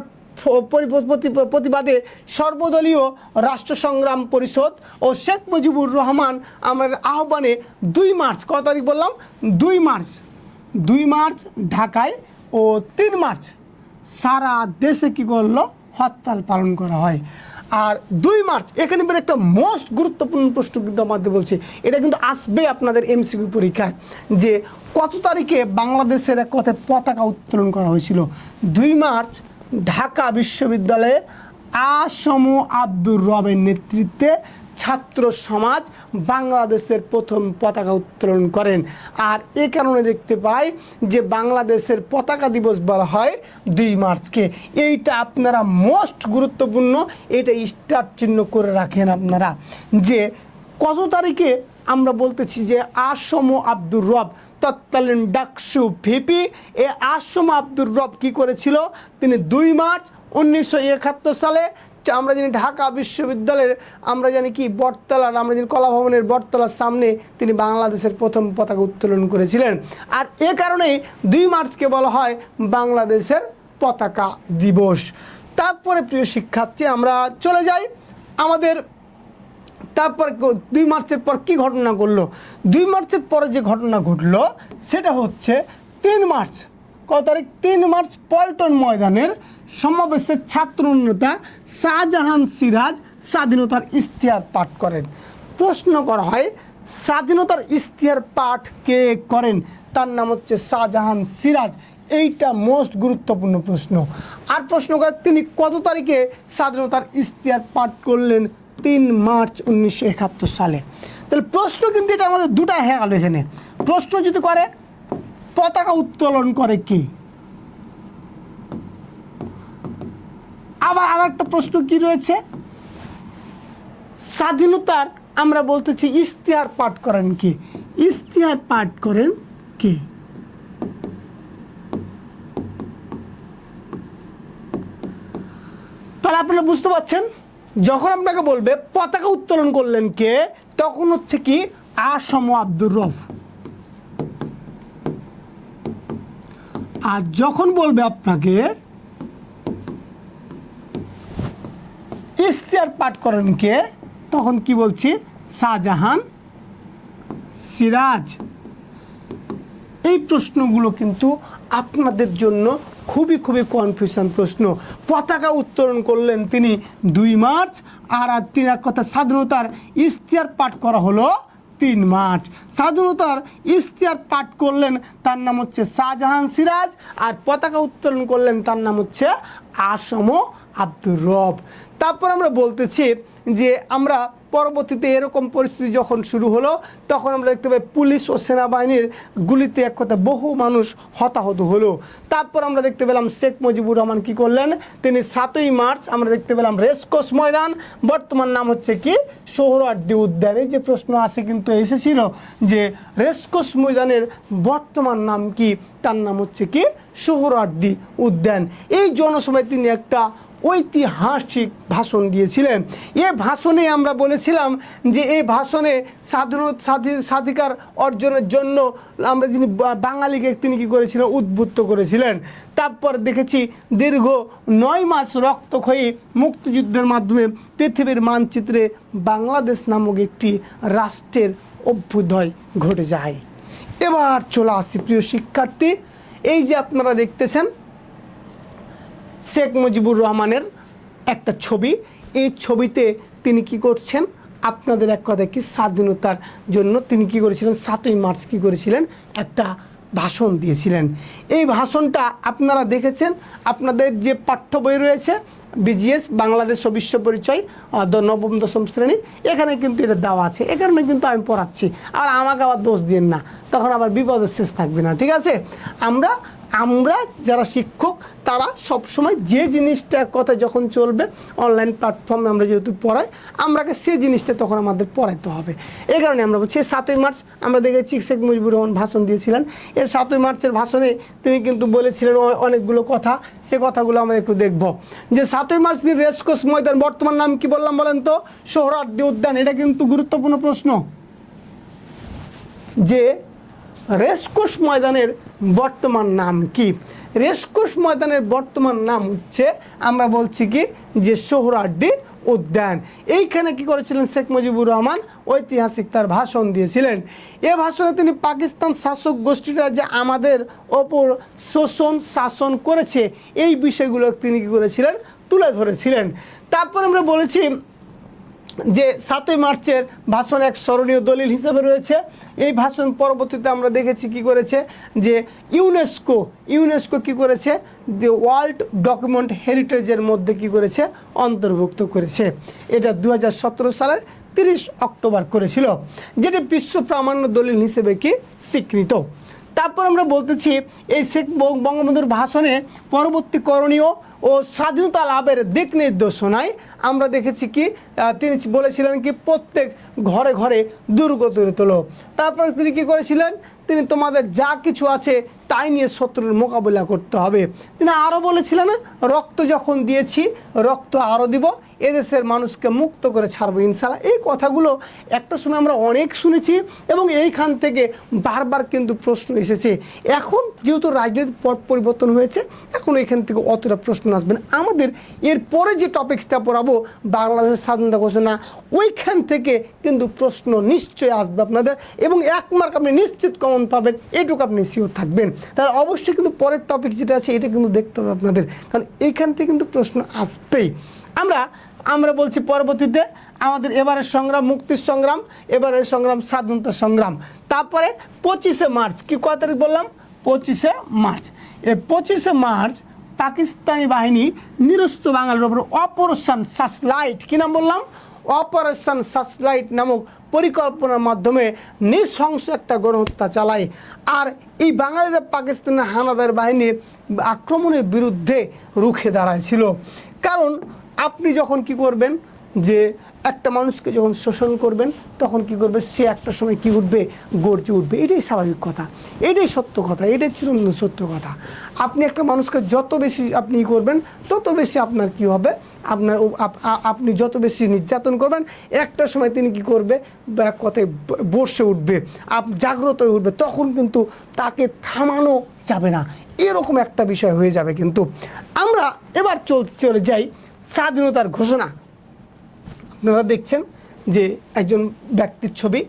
প্রতিবাদে সর্বদলীয় রাষ্ট্র সংগ্রাম পরিষদ ও শেখ মুজিবুর রহমান আমার আহ্বানে 2 মার্চ, কত তারিখ বললাম, 2 মার্চ ঢাকায় ও 3 মার্চ সারা দেশে কী করলো, হরতাল পালন করা হয়। আর 2 মার্চ এখানে বের একটা মোস্ট গুরুত্বপূর্ণ প্রশ্ন কিন্তু আমাদের বলছে, এটা কিন্তু আসবে আপনাদের এমসিকিউ পরীক্ষায়, যে কত তারিখে বাংলাদেশের এক কথায় পতাকা উত্তোলন করা হয়েছিল। 2 মার্চ ঢাকা বিশ্ববিদ্যালয়ে আসম আব্দুর রবের নেতৃত্বে ছাত্র সমাজ বাংলাদেশের প্রথম পতাকা উত্তোলন করেন। আর এ কারণে দেখতে পাই যে বাংলাদেশের পতাকা দিবস বলা হয় 2 মার্চকে। এইটা আপনারা মোস্ট গুরুত্বপূর্ণ, এটা স্টার চিহ্ন করে রাখেন আপনারা, যে কত তারিখে আমরা বলতেছি যে আসম আব্দুর রব তৎকালীন ডাকসু ভিপি, এ আসম আব্দুর রব কী করেছিল, তিনি 2 মার্চ 1971 সালে আমরা জানি ঢাকা বিশ্ববিদ্যালয়ের আমরা জানি কি বটতলার, আমরা জানি কলা ভবনের বটতলার সামনে তিনি বাংলাদেশের প্রথম পতাকা উত্তোলন করেছিলেন। আর এ কারণেই 2 মার্চকে বলা হয় বাংলাদেশের পতাকা দিবস। তারপরে প্রিয় শিক্ষার্থী আমরা চলে যাই আমাদের, তারপর 2 মার্চের পর কি ঘটনা ঘটলো। 2 মার্চের পরে যে ঘটনা ঘটলো সেটা হচ্ছে 3 মার্চ, কত তারিখ, 3 মার্চ পল্টন ময়দানের সমাবেশে ছাত্র নেতা শাহজাহান সিরাজ স্বাধীনতার ইশতেহার পাঠ করেন। প্রশ্ন করা হয় স্বাধীনতার ইশতেহার পাঠ কে করেন, তার নাম হচ্ছে শাহজাহান সিরাজ। এইটা মোস্ট গুরুত্বপূর্ণ প্রশ্ন। আর প্রশ্ন করে তিনি কত তারিখে স্বাধীনতার ইশতেহার পাঠ করলেন, 3 মার্চ 1971 সালে। তাহলে প্রশ্ন কিন্তু এটা আমাদের দুটা হয়ে গেল এখানে। প্রশ্ন যদি করে পতাকা উত্তোলন করে কি, আবার আর একটা প্রশ্ন কি রয়েছে, স্বাধীনতার আমরা বলতেছি ইশতেহার পাঠ করেন কি, ইশতেহার পাঠ করেন কি। তাহলে আপনারা বুঝতে পারছেন, যখন আপনাকে বলবে পতাকা উত্তোলন করলেন কে, তখন হচ্ছে কি আসম আব্দুর রব। আর যখন বলবে আপনাকে ইশতেহার পাঠ করেন কে, তখন কি বলছি, শাহজাহান সিরাজ। এই প্রশ্নগুলো কিন্তু আপনাদের জন্য খুবই কনফিউশন প্রশ্ন। পতাকা উত্তোলন করলেন তিনি 2 মার্চ, আর তিনি এক কথা স্বাধীনতার ইশতেহার পাঠ করা হলো 3 মার্চ। স্বাধীনতার ইশতেহার পাঠ করলেন তার নাম হচ্ছে শাহজাহান সিরাজ, আর পতাকা উত্তোলন করলেন তার নাম হচ্ছে আসম আব্দুর রব। তারপর আমরা বলতেছি যে আমরা পরবর্তীতে এরকম পরিস্থিতি যখন শুরু হলো, তখন আমরা দেখতে পাই পুলিশ ও সেনাবাহিনীর গুলিতে এক কথা বহু মানুষ হতাহত হলো। তারপর আমরা দেখতে পেলাম শেখ মুজিবুর রহমান কী করলেন, তিনি 7ই মার্চ আমরা দেখতে পেলাম রেসকোর্স ময়দান, বর্তমান নাম হচ্ছে কি সোহরাওয়ার্দী উদ্যান। এই যে প্রশ্ন আসে কিন্তু এসেছিল যে রেসকোর্স ময়দানের বর্তমান নাম কি, তার নাম হচ্ছে কি সোহরাওয়ার্দী উদ্যান। এই জনসভায় তিনি একটা ঐতিহাসিক ভাষণ দিয়েছিলেন। এ ভাষণে আমরা বলেছিলাম যে এই ভাষণে স্বাধিকার অর্জনের জন্য আমরা যিনি বাঙালিকে তিনি কী করেছিলেন, উদ্বুদ্ধ করেছিলেন। তারপর দেখেছি দীর্ঘ 9 মাস রক্তক্ষয়ী মুক্তিযুদ্ধের মাধ্যমে পৃথিবীর মানচিত্রে বাংলাদেশ নামক একটি রাষ্ট্রের অভ্যুদয় ঘটে যায়। এবার চলে আসি প্রিয় শিক্ষার্থী, এই যে আপনারা দেখতেছেন শেখ মুজিবুর রহমানের একটা ছবি, এই ছবিতে তিনি কি করছেন, আপনাদের এক কথা কি স্বাধীনতার জন্য তিনি কি করেছিলেন, 7ই মার্চ কি করেছিলেন, একটা ভাষণ দিয়েছিলেন। এই ভাষণটা আপনারা দেখেছেন, আপনাদের যে পাঠ্য বই রয়েছে বিজিএস বাংলাদেশ ও বিশ্ব পরিচয় 9ম 10ম শ্রেণী, এখানে কিন্তু এটা দেওয়া আছে। এ কারণে কিন্তু আমি পড়াচ্ছি, আর আমাকে আবার দোষ দিন না, তখন আবার বিপদের শেষ থাকবে না, ঠিক আছে। আমরা যারা শিক্ষক তারা সবসময় যে জিনিসটা কথা যখন চলবে অনলাইন প্ল্যাটফর্মে আমরা যেহেতু পড়াই, আমরাকে সেই জিনিসটা তখন আমাদের পড়াইতে হবে। এই কারণে আমরা বলছি 7ই মার্চ আমরা দেখেছি শেখ মুজিবুর রহমান ভাষণ দিয়েছিলেন। এর 7ই মার্চের ভাষণে তিনি কিন্তু বলেছিলেন অনেকগুলো কথা, সে কথাগুলো আমরা একটু দেখব। যে 7ই মার্চ তিনি রেসকোর্স ময়দান, বর্তমান নাম কি বললাম বলেন তো, সোহরাওয়ার্দী উদ্যান। এটা কিন্তু গুরুত্বপূর্ণ প্রশ্ন যে রেসকোর্স ময়দানের বর্তমান নাম কি। রেসকোর্স ময়দানের বর্তমান নাম হচ্ছে আমরা বলছি কি যে সোহরাওয়ার্দী উদ্যান। এইখানে কি করেছিলেন শেখ মুজিবুর রহমান ঐতিহাসিক তার ভাষণ দিয়েছিলেন। এ ভাষণে তিনি পাকিস্তান শাসক গোষ্ঠীরা যে আমাদের ওপর শোষণ শাসন করেছে এই বিষয়গুলো তিনি কি করেছিলেন তুলে ধরেছিলেন। তারপর আমরা বলেছি যে 7ই মার্চের ভাষণ এক স্মরণীয় দলিল হিসেবে রয়েছে। এই ভাষণ পরবর্তীতে আমরা দেখেছি কি করেছে যে ইউনেস্কো কি করেছে দি ওয়ার্ল্ড ডকুমেন্ট হেরিটেজের মধ্যে কি করেছে অন্তর্ভুক্ত করেছে। এটা 2017 সালের 30 অক্টোবর করেছিল, যেটি বিশ্ব প্রামাণ্য দলিল হিসেবে কি স্বীকৃত। তারপর আমরা বলতেছি এই শেখ বঙ্গবন্ধুর ভাষণে পরবর্তী করণীয় ও স্বাধীনতা লাভের দিক নির্দেশনায় আমরা দেখেছি কি তিনি বলেছিলেন কি প্রত্যেক ঘরে ঘরে দুর্গ গড়ে তোলো। তারপরে তিনি কি করেছিলেন, তিনি তোমাদের যা কিছু আছে তাই নিয়ে শত্রুর মোকাবিলা করতে হবে। তিনি আরও বলেছিলেন রক্ত যখন দিয়েছি রক্ত আরও দিব, এদেশের মানুষকে মুক্ত করে ছাড়বো ইনশাআল্লাহ। এই কথাগুলো একটা সময় আমরা অনেক শুনেছি এবং এইখান থেকে বারবার কিন্তু প্রশ্ন এসেছে। এখন যেহেতু রাজনৈতিক পট পরিবর্তন হয়েছে এখন এখান থেকে অতটা প্রশ্ন আসবে না। আমাদের এরপরে যে টপিকসটা পড়াবো বাংলাদেশের স্বাধীনতা ঘোষণা, ওইখান থেকে কিন্তু প্রশ্ন নিশ্চয়ই আসবে আপনাদের এবং এক মার্ক আপনি নিশ্চিত কমন পাবেন, এটুকু আপনি শিওর থাকবেন। তাহলে অবশ্যই কিন্তু পরের টপিক যেটা আছে এটা কিন্তু দেখতে হবে আপনাদের, কারণ এইখান থেকে কিন্তু প্রশ্ন আসবেই। আমরা বলছি পরবর্তীতে আমাদের এবারের সংগ্রাম মুক্তির সংগ্রাম, এবারের সংগ্রাম স্বাধীনতা সংগ্রাম। তারপরে 25শে মার্চ কি কত তারিখ বললাম 25শে মার্চ। এই 25শে মার্চ পাকিস্তানি বাহিনী নিরস্ত্র বাঙালির উপর অপারেশন সার্চলাইট, কী নাম বললাম অপারেশন সার্চলাইট নামক পরিকল্পনার মাধ্যমে নৃশংস একটা গণহত্যা চালায়। আর এই বাঙালিরা পাকিস্তানের হানাদার বাহিনীর আক্রমণের বিরুদ্ধে রুখে দাঁড়াইছিল। কারণ আপনি যখন কি করবেন যে একটা মানুষকে যখন শোষণ করবেন তখন কি করবে সে একটা সময় কি উঠবে গর্জে উঠবে, এটাই স্বাভাবিক কথা, এটাই সত্য কথা, এটাই চিরন্তন সত্য কথা। আপনি একটা মানুষকে যত বেশি আপনি করবেন তত বেশি আপনার কি হবে, আপনি যত বেশি নির্যাতন করবেন একটা সময় তিনি কি করবে এক কথায় বর্ষে উঠবে, জাগ্রত হয়ে উঠবে, তখন কিন্তু তাকে থামানো যাবে না, এরকম একটা বিষয় হয়ে যাবে। কিন্তু আমরা এবার চলে যাই স্বাধীনতার ঘোষণা। আপনারা দেখছেন যে একজন ব্যক্তির ছবি,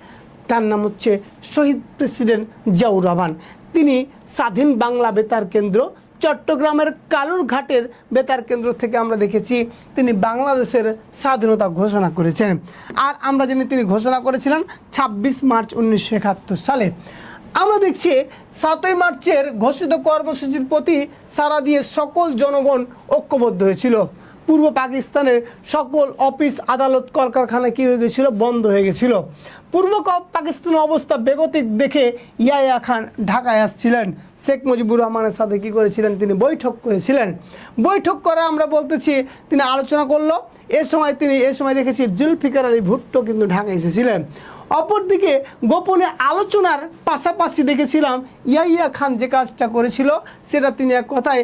তার নাম হচ্ছে শহীদ প্রেসিডেন্ট জিয়াউর রহমান। তিনি স্বাধীন বাংলা বেতার কেন্দ্র চট্টগ্রামের কালুরঘাটের বেতার কেন্দ্র থেকে আমরা দেখেছি তিনি বাংলাদেশের স্বাধীনতা ঘোষণা করেছেন। আর আমরা জানি তিনি ঘোষণা করেছিলেন 26 মার্চ 1971 সালে। আমরা দেখছি 7ই মার্চের ঘোষিত কর্মসূচির প্রতি সাড়া দিয়ে সকল জনগণ ঐক্যবদ্ধ হয়েছিল। পূর্ব পাকিস্তানের সকল অফিস আদালত কলকারখানা কী হয়ে গেছিলো বন্ধ হয়ে গেছিলো। পূর্ব পাকিস্তানের অবস্থা বেগতিক দেখে ইয়াহিয়া খান ঢাকায় আসছিলেন। শেখ মুজিবুর রহমানের সাথে কী করেছিলেন তিনি বৈঠক করেছিলেন। বৈঠক করে আমরা বলতেছি তিনি আলোচনা করলো। এ সময় দেখেছি জুলফিকার আলী ভুট্টো কিন্তু ঢাকায় এসেছিলেন। অপরদিকে গোপনে আলোচনার পাশাপাশি দেখেছিলাম ইয়াহিয়া খান যে কাজটা করেছিল সেটা তিনি এক কথায়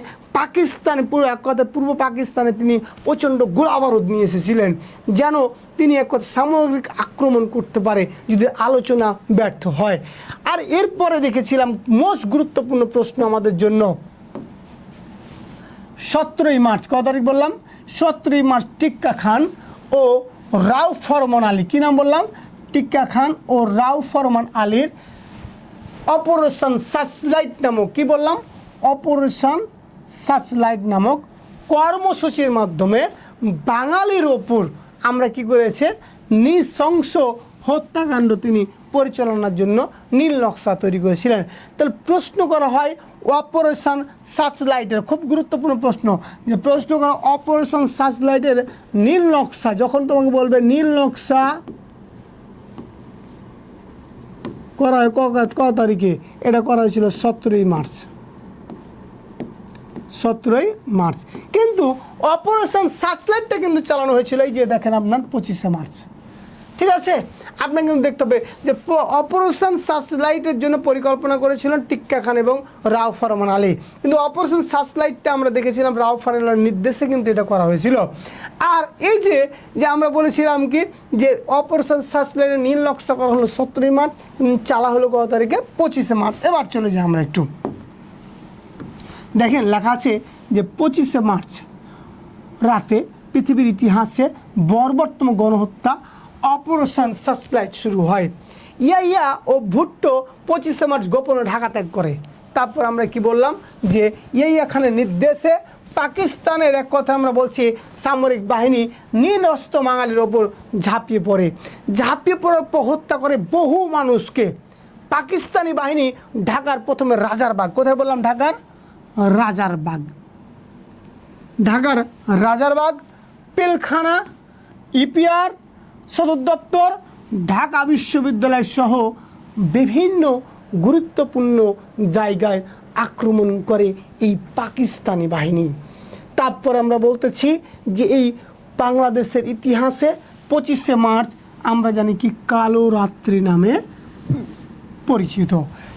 পূর্ব পাকিস্তানে তিনি প্রচণ্ড গোলাবারুদ নিয়ে এসেছিলেন, যেন তিনি এক কথা সামগ্রিক আক্রমণ করতে পারে যদি আলোচনা ব্যর্থ হয়। আর এরপরে দেখেছিলাম মোস্ট গুরুত্বপূর্ণ প্রশ্ন আমাদের জন্য 17ই মার্চ, কত তারিখ বললাম 17ই মার্চ টিক্কা খান ও রাও ফরমান আলী, কী নাম বললাম টিক্কা খান ও রাও ফরমান আলীর অপারেশন সার্চলাইট নামক কি বললাম অপারেশন সার্চলাইট নামক কর্মসূচির মাধ্যমে বাঙালির ওপর আমরা কি করেছে নৃশংস হত্যাকাণ্ড তিনি পরিচালনার জন্য নীল নকশা তৈরি করেছিলেন। তাহলে প্রশ্ন করা হয় অপারেশন সার্চলাইটের, খুব গুরুত্বপূর্ণ প্রশ্ন, যে প্রশ্ন করা অপারেশন সার্চলাইটের নীল নকশা, যখন তোমাকে বলবে নীল নকশা করা হয় ক তারিখে, এটা করা হয়েছিল 17ই মার্চ, 17ই মার্চ। কিন্তু অপারেশন সার্চলাইটটা কিন্তু চালানো হয়েছিল এই যে দেখেন আপনার 25শে মার্চ। ঠিক আছে, আপনাকে কিন্তু দেখতে হবে যে অপারেশন সার্চলাইটের জন্য পরিকল্পনা করেছিলেন টিক্কা খান এবং রাও ফরমান আলী, কিন্তু অপারেশন সার্চলাইটটা আমরা দেখেছিলাম রাও ফরমান আলীর নির্দেশে কিন্তু এটা করা হয়েছিল। আর এই যে আমরা বলেছিলাম কি যে অপারেশন সার্চলাইটের নীল নকশা করা হলো 17ই মার্চ, চালা হলো কত তারিখে 25শে মার্চ। এবার চলে যাই আমরা একটু দেখেন লেখা আছে যে 25শে মার্চ রাতে পৃথিবীর ইতিহাসে বর্বরতম গণহত্যা অপারেশন সার্চলাইট শুরু হয়। ইয়াহিয়া ও ভুট্টো 25শে মার্চ গোপনে ঢাকা ত্যাগ করে। তারপর আমরা কি বললাম যে ইয়াহিয়া খানের নির্দেশে পাকিস্তানের এক কথা আমরা বলছি সামরিক বাহিনী নিরস্ত্র বাঙালির ওপর ঝাঁপিয়ে পড়ার পর হত্যা করে বহু মানুষকে। পাকিস্তানি বাহিনী ঢাকার প্রথমে রাজারবাগ, কোথায় বললাম ঢাকার রাজারবাগ, পিলখানা, ইপিআর সদর দপ্তর, ঢাকা বিশ্ববিদ্যালয় সহ বিভিন্ন গুরুত্বপূর্ণ জায়গায় আক্রমণ করে এই পাকিস্তানি বাহিনী। তারপর আমরা বলতেছি যে এই বাংলাদেশের ইতিহাসে 25শে মার্চ আমরা জানি কি কালো রাত্রি নামে পরিচিত।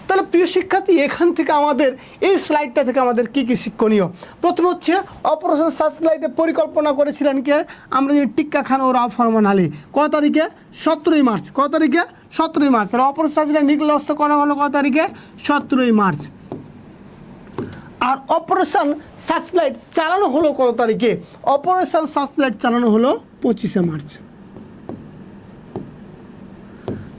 তাহলে প্রিয় শিক্ষার্থী, এখান থেকে আমাদের এই স্লাইডটা থেকে আমাদের কী কী শিক্ষণীয়? প্রথম হচ্ছে অপারেশন সার্চলাইটের পরিকল্পনা করেছিলেন কে? আমরা জানি টিক্কা খান ও রাও ফরমান আলী। কত তারিখে? 17ই মার্চ। কত তারিখে? 17ই মার্চ। তাহলে অপারেশন সার্চলাইট নির্লক্ষ্য করা হলো কত তারিখে? 17ই মার্চ। আর অপারেশন সার্চলাইট চালানো হলো কত তারিখে? অপারেশন সার্চলাইট চালানো হলো 25শে মার্চ।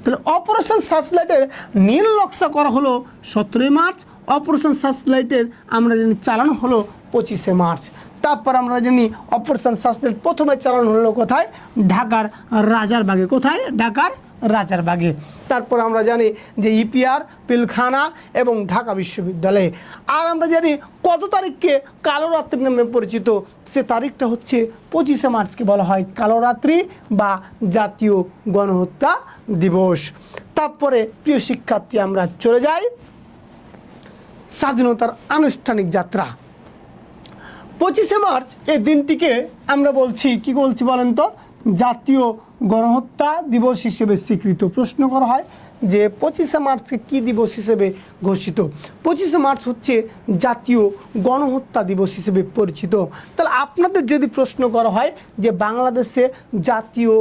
তাহলে অপারেশন সার্চলাইটের নীল নকশা করা হলো 17ই মার্চ, অপারেশন সার্চলাইটের আমরা জানি চালানো হলো 25শে মার্চ। তারপর আমরা জানি অপারেশন সার্চলাইট প্রথমে চালানো হলো কোথায়? ঢাকার রাজারবাগে। কোথায়? ঢাকার রাজারবাগে। তারপর আমরা জানি যে ইপিআর, পিলখানা এবং ঢাকা বিশ্ববিদ্যালয়ে। আর আমরা জানি কত তারিখকে কালো রাত্রি নামে পরিচিত? সে তারিখটা হচ্ছে 25শে মার্চকে বলা হয় কালো রাত্রি বা জাতীয় গণহত্যা দিবস। তারপরে প্রিয় শিক্ষার্থী, আমরা চলে যাই স্বাধীনতার আনুষ্ঠানিক যাত্রা। 25শে মার্চ এই দিনটিকে আমরা বলছি কি বলছি বলেন তো? জাতীয় গণহত্যা দিবস হিসেবে স্বীকৃত। প্রশ্ন করা হয় যে 25শে মার্চকে কী দিবস হিসেবে ঘোষিত? 25শে মার্চ হচ্ছে জাতীয় গণহত্যা দিবস হিসেবে পরিচিত। তাহলে আপনাদের যদি প্রশ্ন করা হয় যে বাংলাদেশে জাতীয়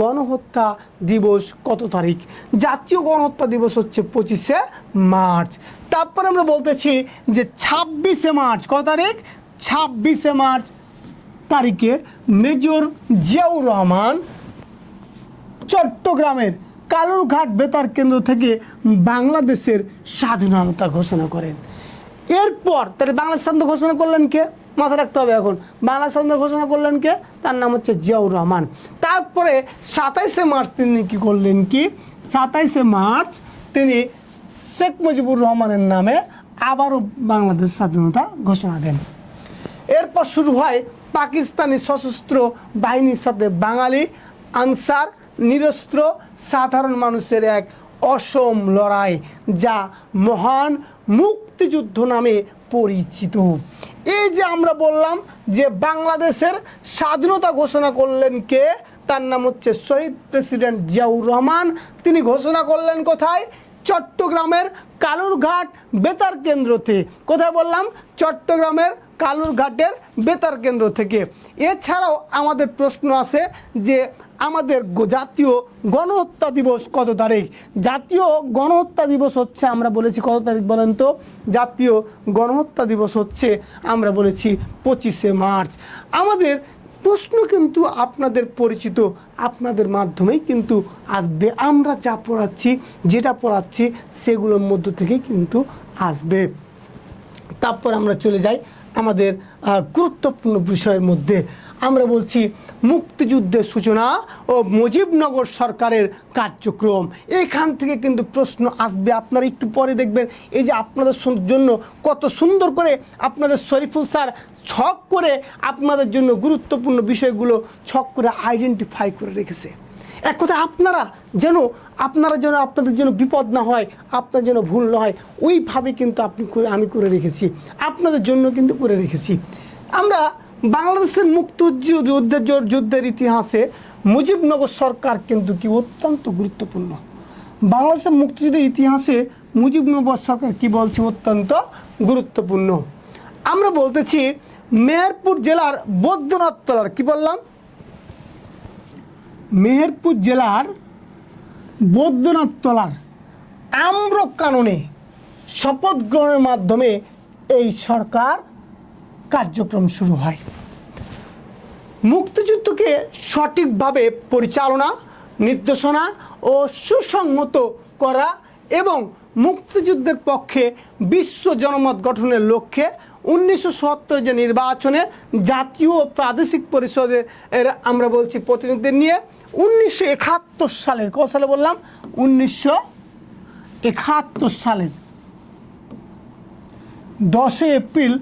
গণহত্যা দিবস কত তারিখ? জাতীয় গণহত্যা দিবস হচ্ছে 25শে মার্চ। তারপর আমরা বলতেছি যে 26শে মার্চ। কত তারিখ? 26শে মার্চ তারিখে মেজর জিয়াউর রহমান চট্টগ্রামের কালুরঘাট বেতার কেন্দ্র থেকে বাংলাদেশের স্বাধীনতা ঘোষণা করেন। এরপর তাহলে বাংলাদেশ স্বাধীনতা ঘোষণা করলেন কে? মাথা রাখতে হবে এখন। বাংলাদেশ স্বাধীনতা ঘোষণা করলেন কে? তার নাম হচ্ছে জিয়াউর রহমান। তারপরে 27শে মার্চ তিনি কি করলেন? 27শে মার্চ তিনি শেখ মুজিবুর রহমানের নামে আবারও বাংলাদেশ স্বাধীনতা ঘোষণা দেন। এরপর শুরু হয় পাকিস্তানি সশস্ত্র বাহিনীর সাথে বাঙালি আনসার নিরস্ত্র সাধারণ মানুষের এক অসম লড়াই, যা মহান মুক্তিযুদ্ধ নামে পরিচিত। এই যে আমরা বললাম যে বাংলাদেশের স্বাধীনতা ঘোষণা করলেন কে? তার নাম হচ্ছে শহীদ প্রেসিডেন্ট জিয়াউর রহমান। তিনি ঘোষণা করলেন কোথায়? চট্টগ্রামের কালুরঘাট বেতার কেন্দ্রতে। কোথায় বললাম? চট্টগ্রামের কালুরঘাটের বেতার কেন্দ্র থেকে। এছাড়াও আমাদের প্রশ্ন আছে যে আমাদের জাতীয় গণহত্যা দিবস কত তারিখ? জাতীয় গণহত্যা দিবস হচ্ছে আমরা বলেছি কত তারিখ বলেন তো? জাতীয় গণহত্যা দিবস হচ্ছে আমরা বলেছি 25শে মার্চ। আমাদের প্রশ্ন কিন্তু আপনাদের পরিচিত, আপনাদের মাধ্যমেই কিন্তু আসবে। আমরা যা পড়াচ্ছি, যেটা পড়াচ্ছি সেগুলোর মধ্য থেকে কিন্তু আসবে। তারপর আমরা চলে যাই আমাদের গুরুত্বপূর্ণ বিষয়ের মধ্যে। আমরা বলছি মুক্তিযুদ্ধের সূচনা ও মুজিবনগর সরকারের কার্যক্রম। এখান থেকে কিন্তু প্রশ্ন আসবে। আপনারা একটু পরে দেখবেন এই যে আপনাদের জন্য কত সুন্দর করে আপনাদের শরীফুল স্যার ছক করে আপনাদের জন্য গুরুত্বপূর্ণ বিষয়গুলো ছক করে আইডেন্টিফাই করে রেখেছে। এক কথা আপনারা যেন আপনাদের জন্য বিপদ না হয়, আপনার যেন ভুল না হয়, ওইভাবে কিন্তু আমি করে রেখেছি, আপনাদের জন্য কিন্তু করে রেখেছি। আমরা বাংলাদেশের যুদ্ধের ইতিহাসে মুজিবনগর সরকার কিন্তু কি অত্যন্ত গুরুত্বপূর্ণ। বাংলাদেশের মুক্তিযুদ্ধের ইতিহাসে মুজিবনগর সরকার কি বলছে? অত্যন্ত গুরুত্বপূর্ণ। আমরা বলতেছি মেহেরপুর জেলার বৈদ্যনাথ তলার, কি বললাম? মেহেরপুর জেলার বৈদ্যনাথ তলার আম্রকাননে শপথ গ্রহণের মাধ্যমে এই সরকার কার্যক্রম শুরু হয়। মুক্তিযুদ্ধকে সঠিকভাবে পরিচালনা, নির্দেশনা ও সুসংহত করা এবং মুক্তিযুদ্ধের পক্ষে বিশ্ব জনমত গঠনের লক্ষ্যে 19৭ যে নির্বাচনে জাতীয় ও প্রাদেশিক পরিষদের আমরা বলছি প্রতিনিধিদের নিয়ে 1971 সালের কত সালে বললাম 1971 সালের 10 এপ্রিল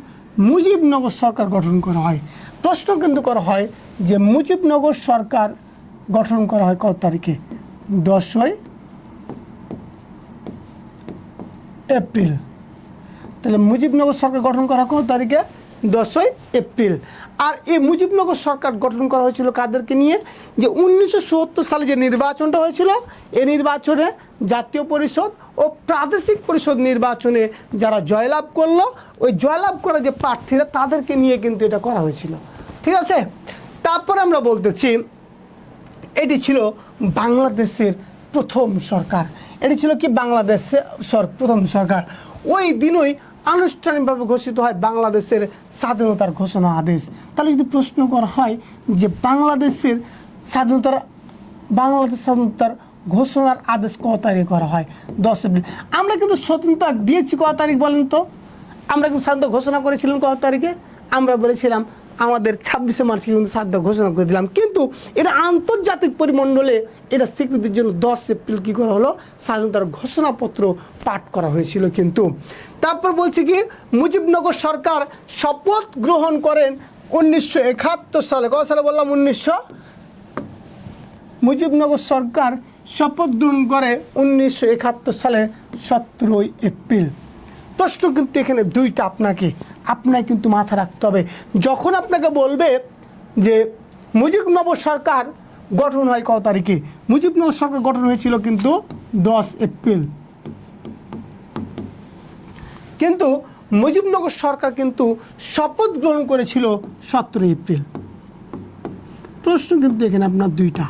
মুজিবনগর সরকার গঠন করা হয়। প্রশ্ন কিন্তু করা হয় যে মুজিবনগর সরকার গঠন করা হয় কত তারিখে? 10 এপ্রিল। তাহলে মুজিবনগর সরকার গঠন করা কত তারিখে? 10 এপ্রিল। আর এই মুজিবনগর সরকার গঠন করা হয়েছিল কাদেরকে নিয়ে? যে 19৭ সালে যে নির্বাচনটা হয়েছিল এই নির্বাচনে জাতীয় পরিষদ ও প্রাদেশিক পরিষদ নির্বাচনে যারা জয়লাভ করলো ওই জয়লাভ করা যে প্রার্থীরা তাদেরকে নিয়ে কিন্তু এটা করা হয়েছিল। ঠিক আছে, তারপরে আমরা বলতেছি এটি ছিল বাংলাদেশের প্রথম সরকার। এটি ছিল কি বাংলাদেশের প্রথম সরকার। ওই দিনই আনুষ্ঠানিকভাবে ঘোষিত হয় বাংলাদেশের স্বাধীনতার ঘোষণা আদেশ। তাহলে যদি প্রশ্ন করা হয় যে বাংলাদেশের স্বাধীনতার ঘোষণার আদেশ কত তারিখে করা হয়? 10 এপ্রিল। আমরা কিন্তু স্বতন্ত্রতা দিয়েছি কত তারিখ বলেন তো? আমরা কিন্তু স্বাধীনতা ঘোষণা করেছিলাম কত তারিখে? আমরা বলেছিলাম আমাদের 26শে মার্চে কিন্তু স্বাধীনতা ঘোষণা করে দিলাম, কিন্তু এটা আন্তর্জাতিক পরিমণ্ডলে এটা স্বীকৃতির জন্য 10 এপ্রিল কী করা হলো? স্বাধীনতার ঘোষণাপত্র পাঠ করা হয়েছিল। কিন্তু তারপর বলছি কি মুজিবনগর সরকার শপথ গ্রহণ করেন 1971 সালে। কত সালে বললাম? মুজিবনগর সরকার শপথ গ্রহণ করে 1971 সালে 17 এপ্রিল। প্রশ্ন কিন্তু এখানে দুইটা, আপনাকে কিন্তু মাথা রাখতে হবে। যখন আপনাকে বলবে যে মুজিবনগর সরকার গঠন হয় কত তারিখে? মুজিবনগর সরকার গঠন হয়েছিল কিন্তু 10 এপ্রিল। কিন্তু মুজিবনগর সরকার কিন্তু শপথ গ্রহণ করেছিল 17 এপ্রিল। প্রশ্ন কিন্তু এখানে আপনার দুইটা।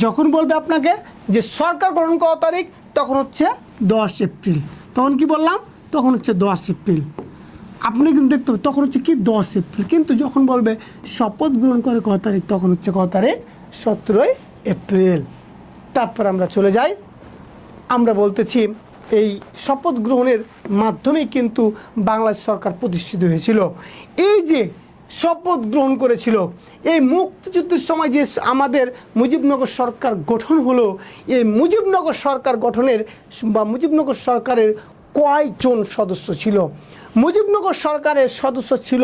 যখন বলবে আপনাকে যে সরকার গঠন কত তারিখ তখন হচ্ছে 10 এপ্রিল। তখন কি বললাম? তখন হচ্ছে 10 এপ্রিল। আপনি কিন্তু দেখতে হবে তখন হচ্ছে কি 10 এপ্রিল। কিন্তু যখন বলবে শপথ গ্রহণ করে কত তারিখ তখন হচ্ছে কত তারিখ? 17 এপ্রিল। তারপর আমরা চলে যাই, আমরা বলতেছি এই শপথ গ্রহণের মাধ্যমেই কিন্তু বাংলাদেশ সরকার প্রতিষ্ঠিত হয়েছিল। এই যে শপথ গ্রহণ করেছিল এই মুক্তিযুদ্ধের সময় যে আমাদের মুজিবনগর সরকার গঠন হলো, এই মুজিবনগর সরকার গঠনের বা মুজিবনগর সরকারের কয়জন সদস্য ছিল? মুজিবনগর সরকারের সদস্য ছিল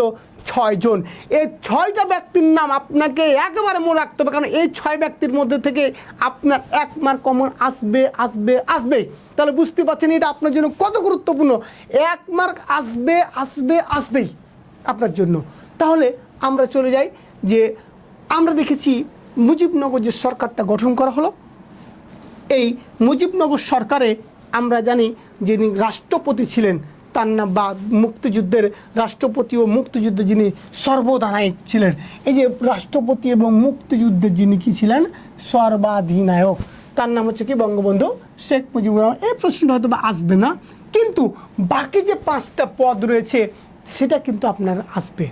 6 জন। এই 6টা ব্যক্তির নাম আপনাকে একেবারে মনে রাখতে হবে, কারণ এই 6 ব্যক্তির মধ্যে থেকে আপনার 1 মার্ক কমন আসবে। তাহলে বুঝতে পারছেন এটা আপনার জন্য কত গুরুত্বপূর্ণ। 1 মার্ক আসবেই আপনার জন্য। তাহলে আমরা চলে যাই যে আমরা দেখেছি মুজিবনগর যে সরকারটা গঠন করা হলো, এই মুজিবনগর সরকারে আমরা জানি যিনি রাষ্ট্রপতি ছিলেন তার নাম বা মুক্তিযুদ্ধের রাষ্ট্রপতি ও মুক্তিযুদ্ধে যিনি সর্বাধিনায়ক ছিলেন, এই যে রাষ্ট্রপতি এবং মুক্তিযুদ্ধের যিনি কি ছিলেন সর্বাধিনায়ক, তার নাম হচ্ছে কি বঙ্গবন্ধু শেখ মুজিবুর রহমান। এই প্রশ্নটা হয়তো বা আসবে না, কিন্তু বাকি যে 5টা পদ রয়েছে সেটা কিন্তু আপনার আসবে।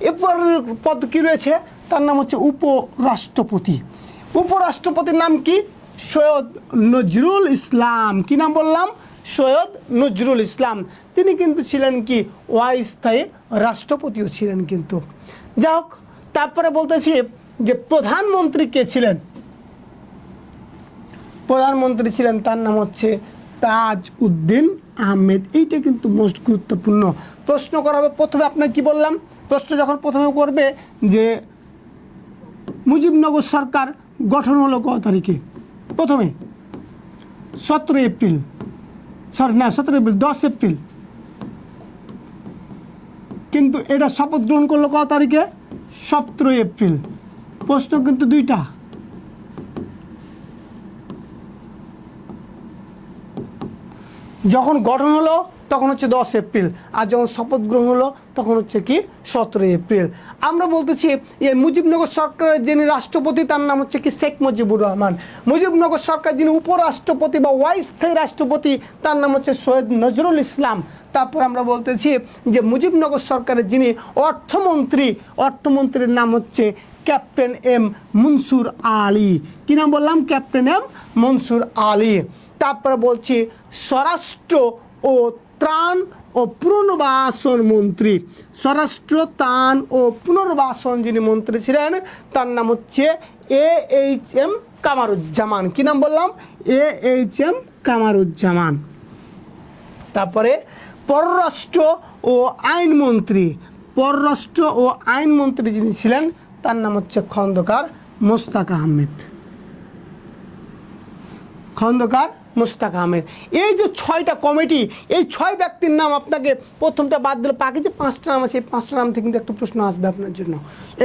এরপর পদ কি রয়েছে? তার নাম হচ্ছে উপরাষ্ট্রপতি। উপরাষ্ট্রপতির নাম কি? সৈয়দ নজরুল ইসলাম। কি নাম বললাম? সৈয়দ নজরুল ইসলাম। তিনি কিন্তু ছিলেন কি অস্থায়ী রাষ্ট্রপতিও ছিলেন কিন্তু। যাই হোক, তারপরে বলতেছি যে প্রধানমন্ত্রী কে ছিলেন? প্রধানমন্ত্রী ছিলেন তার নাম হচ্ছে তাজউদ্দিন আহমেদ। এইটা কিন্তু মোস্ট গুরুত্বপূর্ণ। প্রশ্ন করা হবে প্রথমে আপনার কি বললাম, প্রশ্ন যখন প্রথমে করবে যে মুজিবনগর সরকার গঠন হলো কত তারিখে? প্রথমে 17 এপ্রিল, 10 এপ্রিল। কিন্তু এটা শপথ গ্রহণ করলো কত তারিখে? 17 এপ্রিল। প্রশ্ন কিন্তু দুইটা। যখন গঠন হলো তখন হচ্ছে 10 এপ্রিল, আর যখন শপথ গ্রহণ হলো তখন হচ্ছে কি 17 এপ্রিল। আমরা বলতেছি এই মুজিবনগর সরকারের যিনি রাষ্ট্রপতি তার নাম হচ্ছে কি শেখ মুজিবুর রহমান। মুজিবনগর সরকার যিনি উপরাষ্ট্রপতি বা অস্থায়ী রাষ্ট্রপতি তার নাম হচ্ছে সৈয়দ নজরুল ইসলাম। তারপর আমরা বলতেছি যে মুজিবনগর সরকারের যিনি অর্থমন্ত্রীর নাম হচ্ছে ক্যাপ্টেন এম মনসুর আলী। কি নাম বললাম? Captain M Mansur Ali. তারপরে বলছি স্বরাষ্ট্র ও ত্রাণ ও পুনর্বাসন মন্ত্রী, স্বরাষ্ট্র ত্রাণ ও পুনর্বাসন যিনি মন্ত্রী ছিলেন তার নাম হচ্ছে AHM কামারুজ্জামান। কি নাম বললাম? AHM কামারুজ্জামান। তারপরে পররাষ্ট্র ও আইনমন্ত্রী, পররাষ্ট্র ও আইনমন্ত্রী যিনি ছিলেন তার নাম হচ্ছে খন্দকার মোস্তাক আহমেদ। খন্দকার মোস্তাক আহমেদ। এই যে 6টা কমিটি, এই 6 ব্যক্তির নাম আপনাকে প্রথমটা বাদ দিলে বাকি যে 5টা নাম আছে এই 5টা নাম থেকে কিন্তু একটা প্রশ্ন আসবে আপনার জন্য,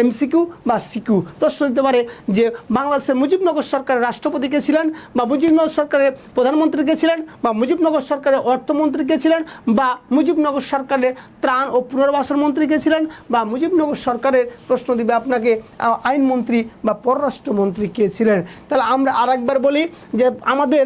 MCQ বা CQ প্রশ্ন দিতে পারে যে বাংলাদেশের মুজিবনগর সরকারের রাষ্ট্রপতি কে ছিলেন, বা মুজিবনগর সরকারের প্রধানমন্ত্রী কে ছিলেন, বা মুজিবনগর সরকারের অর্থমন্ত্রী কে ছিলেন, বা মুজিবনগর সরকারের ত্রাণ ও পুনর্বাসন মন্ত্রী কে ছিলেন, বা মুজিবনগর সরকারের প্রশ্ন দিবে আপনাকে আইনমন্ত্রী বা পররাষ্ট্রমন্ত্রী কে ছিলেন। তাহলে আমরা আরেকবার বলি যে আমাদের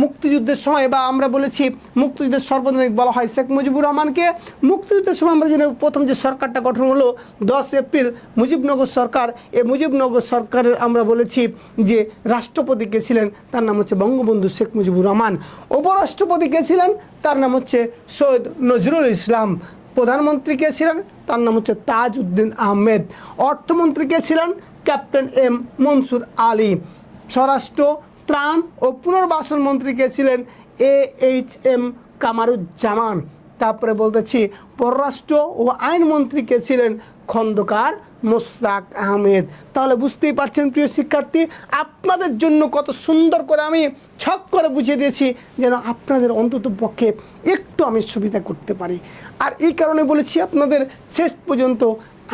মুক্তিযুদ্ধের সময়, বা আমরা বলেছি মুক্তিযুদ্ধের সর্বজনীন বলা হয় শেখ মুজিবুর রহমানকে। মুক্তিযুদ্ধের সময় আমরা জানি প্রথম যে সরকারটা গঠন হলো 10 এপ্রিল মুজিবনগর সরকার। এই মুজিবনগর সরকারের আমরা বলেছি যে রাষ্ট্রপতি কে ছিলেন তার নাম হচ্ছে বঙ্গবন্ধু শেখ মুজিবুর রহমান। উপরাষ্ট্রপতি কে ছিলেন তার নাম হচ্ছে সৈয়দ নজরুল ইসলাম। প্রধানমন্ত্রী কে ছিলেন তার নাম হচ্ছে তাজউদ্দিন আহমেদ। অর্থমন্ত্রী কে ছিলেন ক্যাপ্টেন এম মনসুর আলী। স্বরাষ্ট্র ত্রাণ ও পুনর্বাসন মন্ত্রী কে ছিলেন AHM কামারুজ্জামান। তারপরে বলতেছি পররাষ্ট্র ও আইনমন্ত্রী কে ছিলেন খন্দকার মোস্তাক আহমেদ। তাহলে বুঝতেই পারছেন প্রিয় শিক্ষার্থী, আপনাদের জন্য কত সুন্দর করে আমি ছক করে বুঝিয়ে দিয়েছি যেন আপনাদের অন্তত পক্ষে একটু আমি সুবিধা করতে পারি। আর এই কারণে বলেছি আপনাদের শেষ পর্যন্ত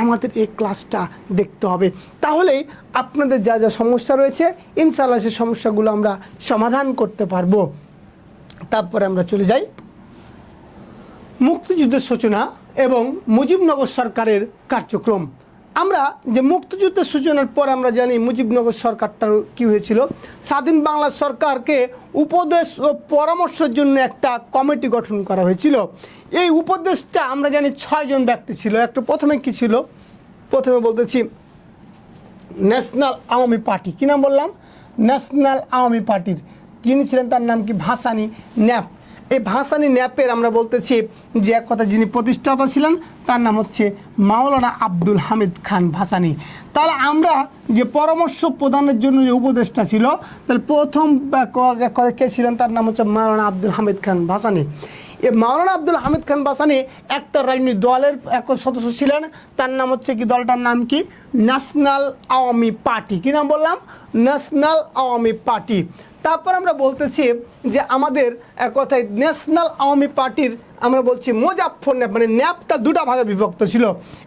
আমাদের এই ক্লাসটা দেখতে হবে, তাহলেই আপনাদের যা যা সমস্যা রয়েছে ইনশাআল্লাহ সেই সমস্যাগুলো আমরা সমাধান করতে পারবো। তারপরে আমরা চলে যাই মুক্তিযুদ্ধের সূচনা এবং মুজিবনগর সরকারের কার্যক্রম। আমরা যে মুক্তিযুদ্ধের সূচনার পর আমরা জানি মুজিবনগর সরকারটার কী হয়েছিল, স্বাধীন বাংলা সরকারকে উপদেশ ও পরামর্শের জন্য একটা কমিটি গঠন করা হয়েছিল। এই উপদেশটা আমরা জানি 6 জন ব্যক্তি ছিল। একটা প্রথমে কি ছিল? প্রথমে বলতেছি ন্যাশনাল আওয়ামী পার্টি। কী নাম বললাম? ন্যাশনাল আওয়ামী পার্টির যিনি ছিলেন তার নাম কি ভাসানী ন্যাপ। এই ভাসানী ন্যাপের আমরা বলতেছি যে এক কথা যিনি প্রতিষ্ঠাতা ছিলেন তার নাম হচ্ছে মাওলানা আব্দুল হামিদ খান ভাসানী। তাহলে আমরা যে পরামর্শ প্রদানের জন্য যে উপদেষ্টা ছিল, তাহলে প্রথম কে ছিলেন তার নাম হচ্ছে মাওলানা আব্দুল হামিদ খান ভাসানী। এই মাওলানা আব্দুল হামিদ খান ভাসানী একটা রাজনৈতিক দলের এক সদস্য ছিলেন, তার নাম হচ্ছে কি, দলটার নাম কি, ন্যাশনাল আওয়ামী পার্টি। কী নাম বললাম? National Awami party. তারপর আমরা বলতেছি যে আমাদের এক কথায় ন্যাশনাল আওয়ামী পার্টির আমরা বলছি মুজাফফর ন্যাপ, মানে ন্যাপটা 2টা ভাগে বিভক্ত ছিল,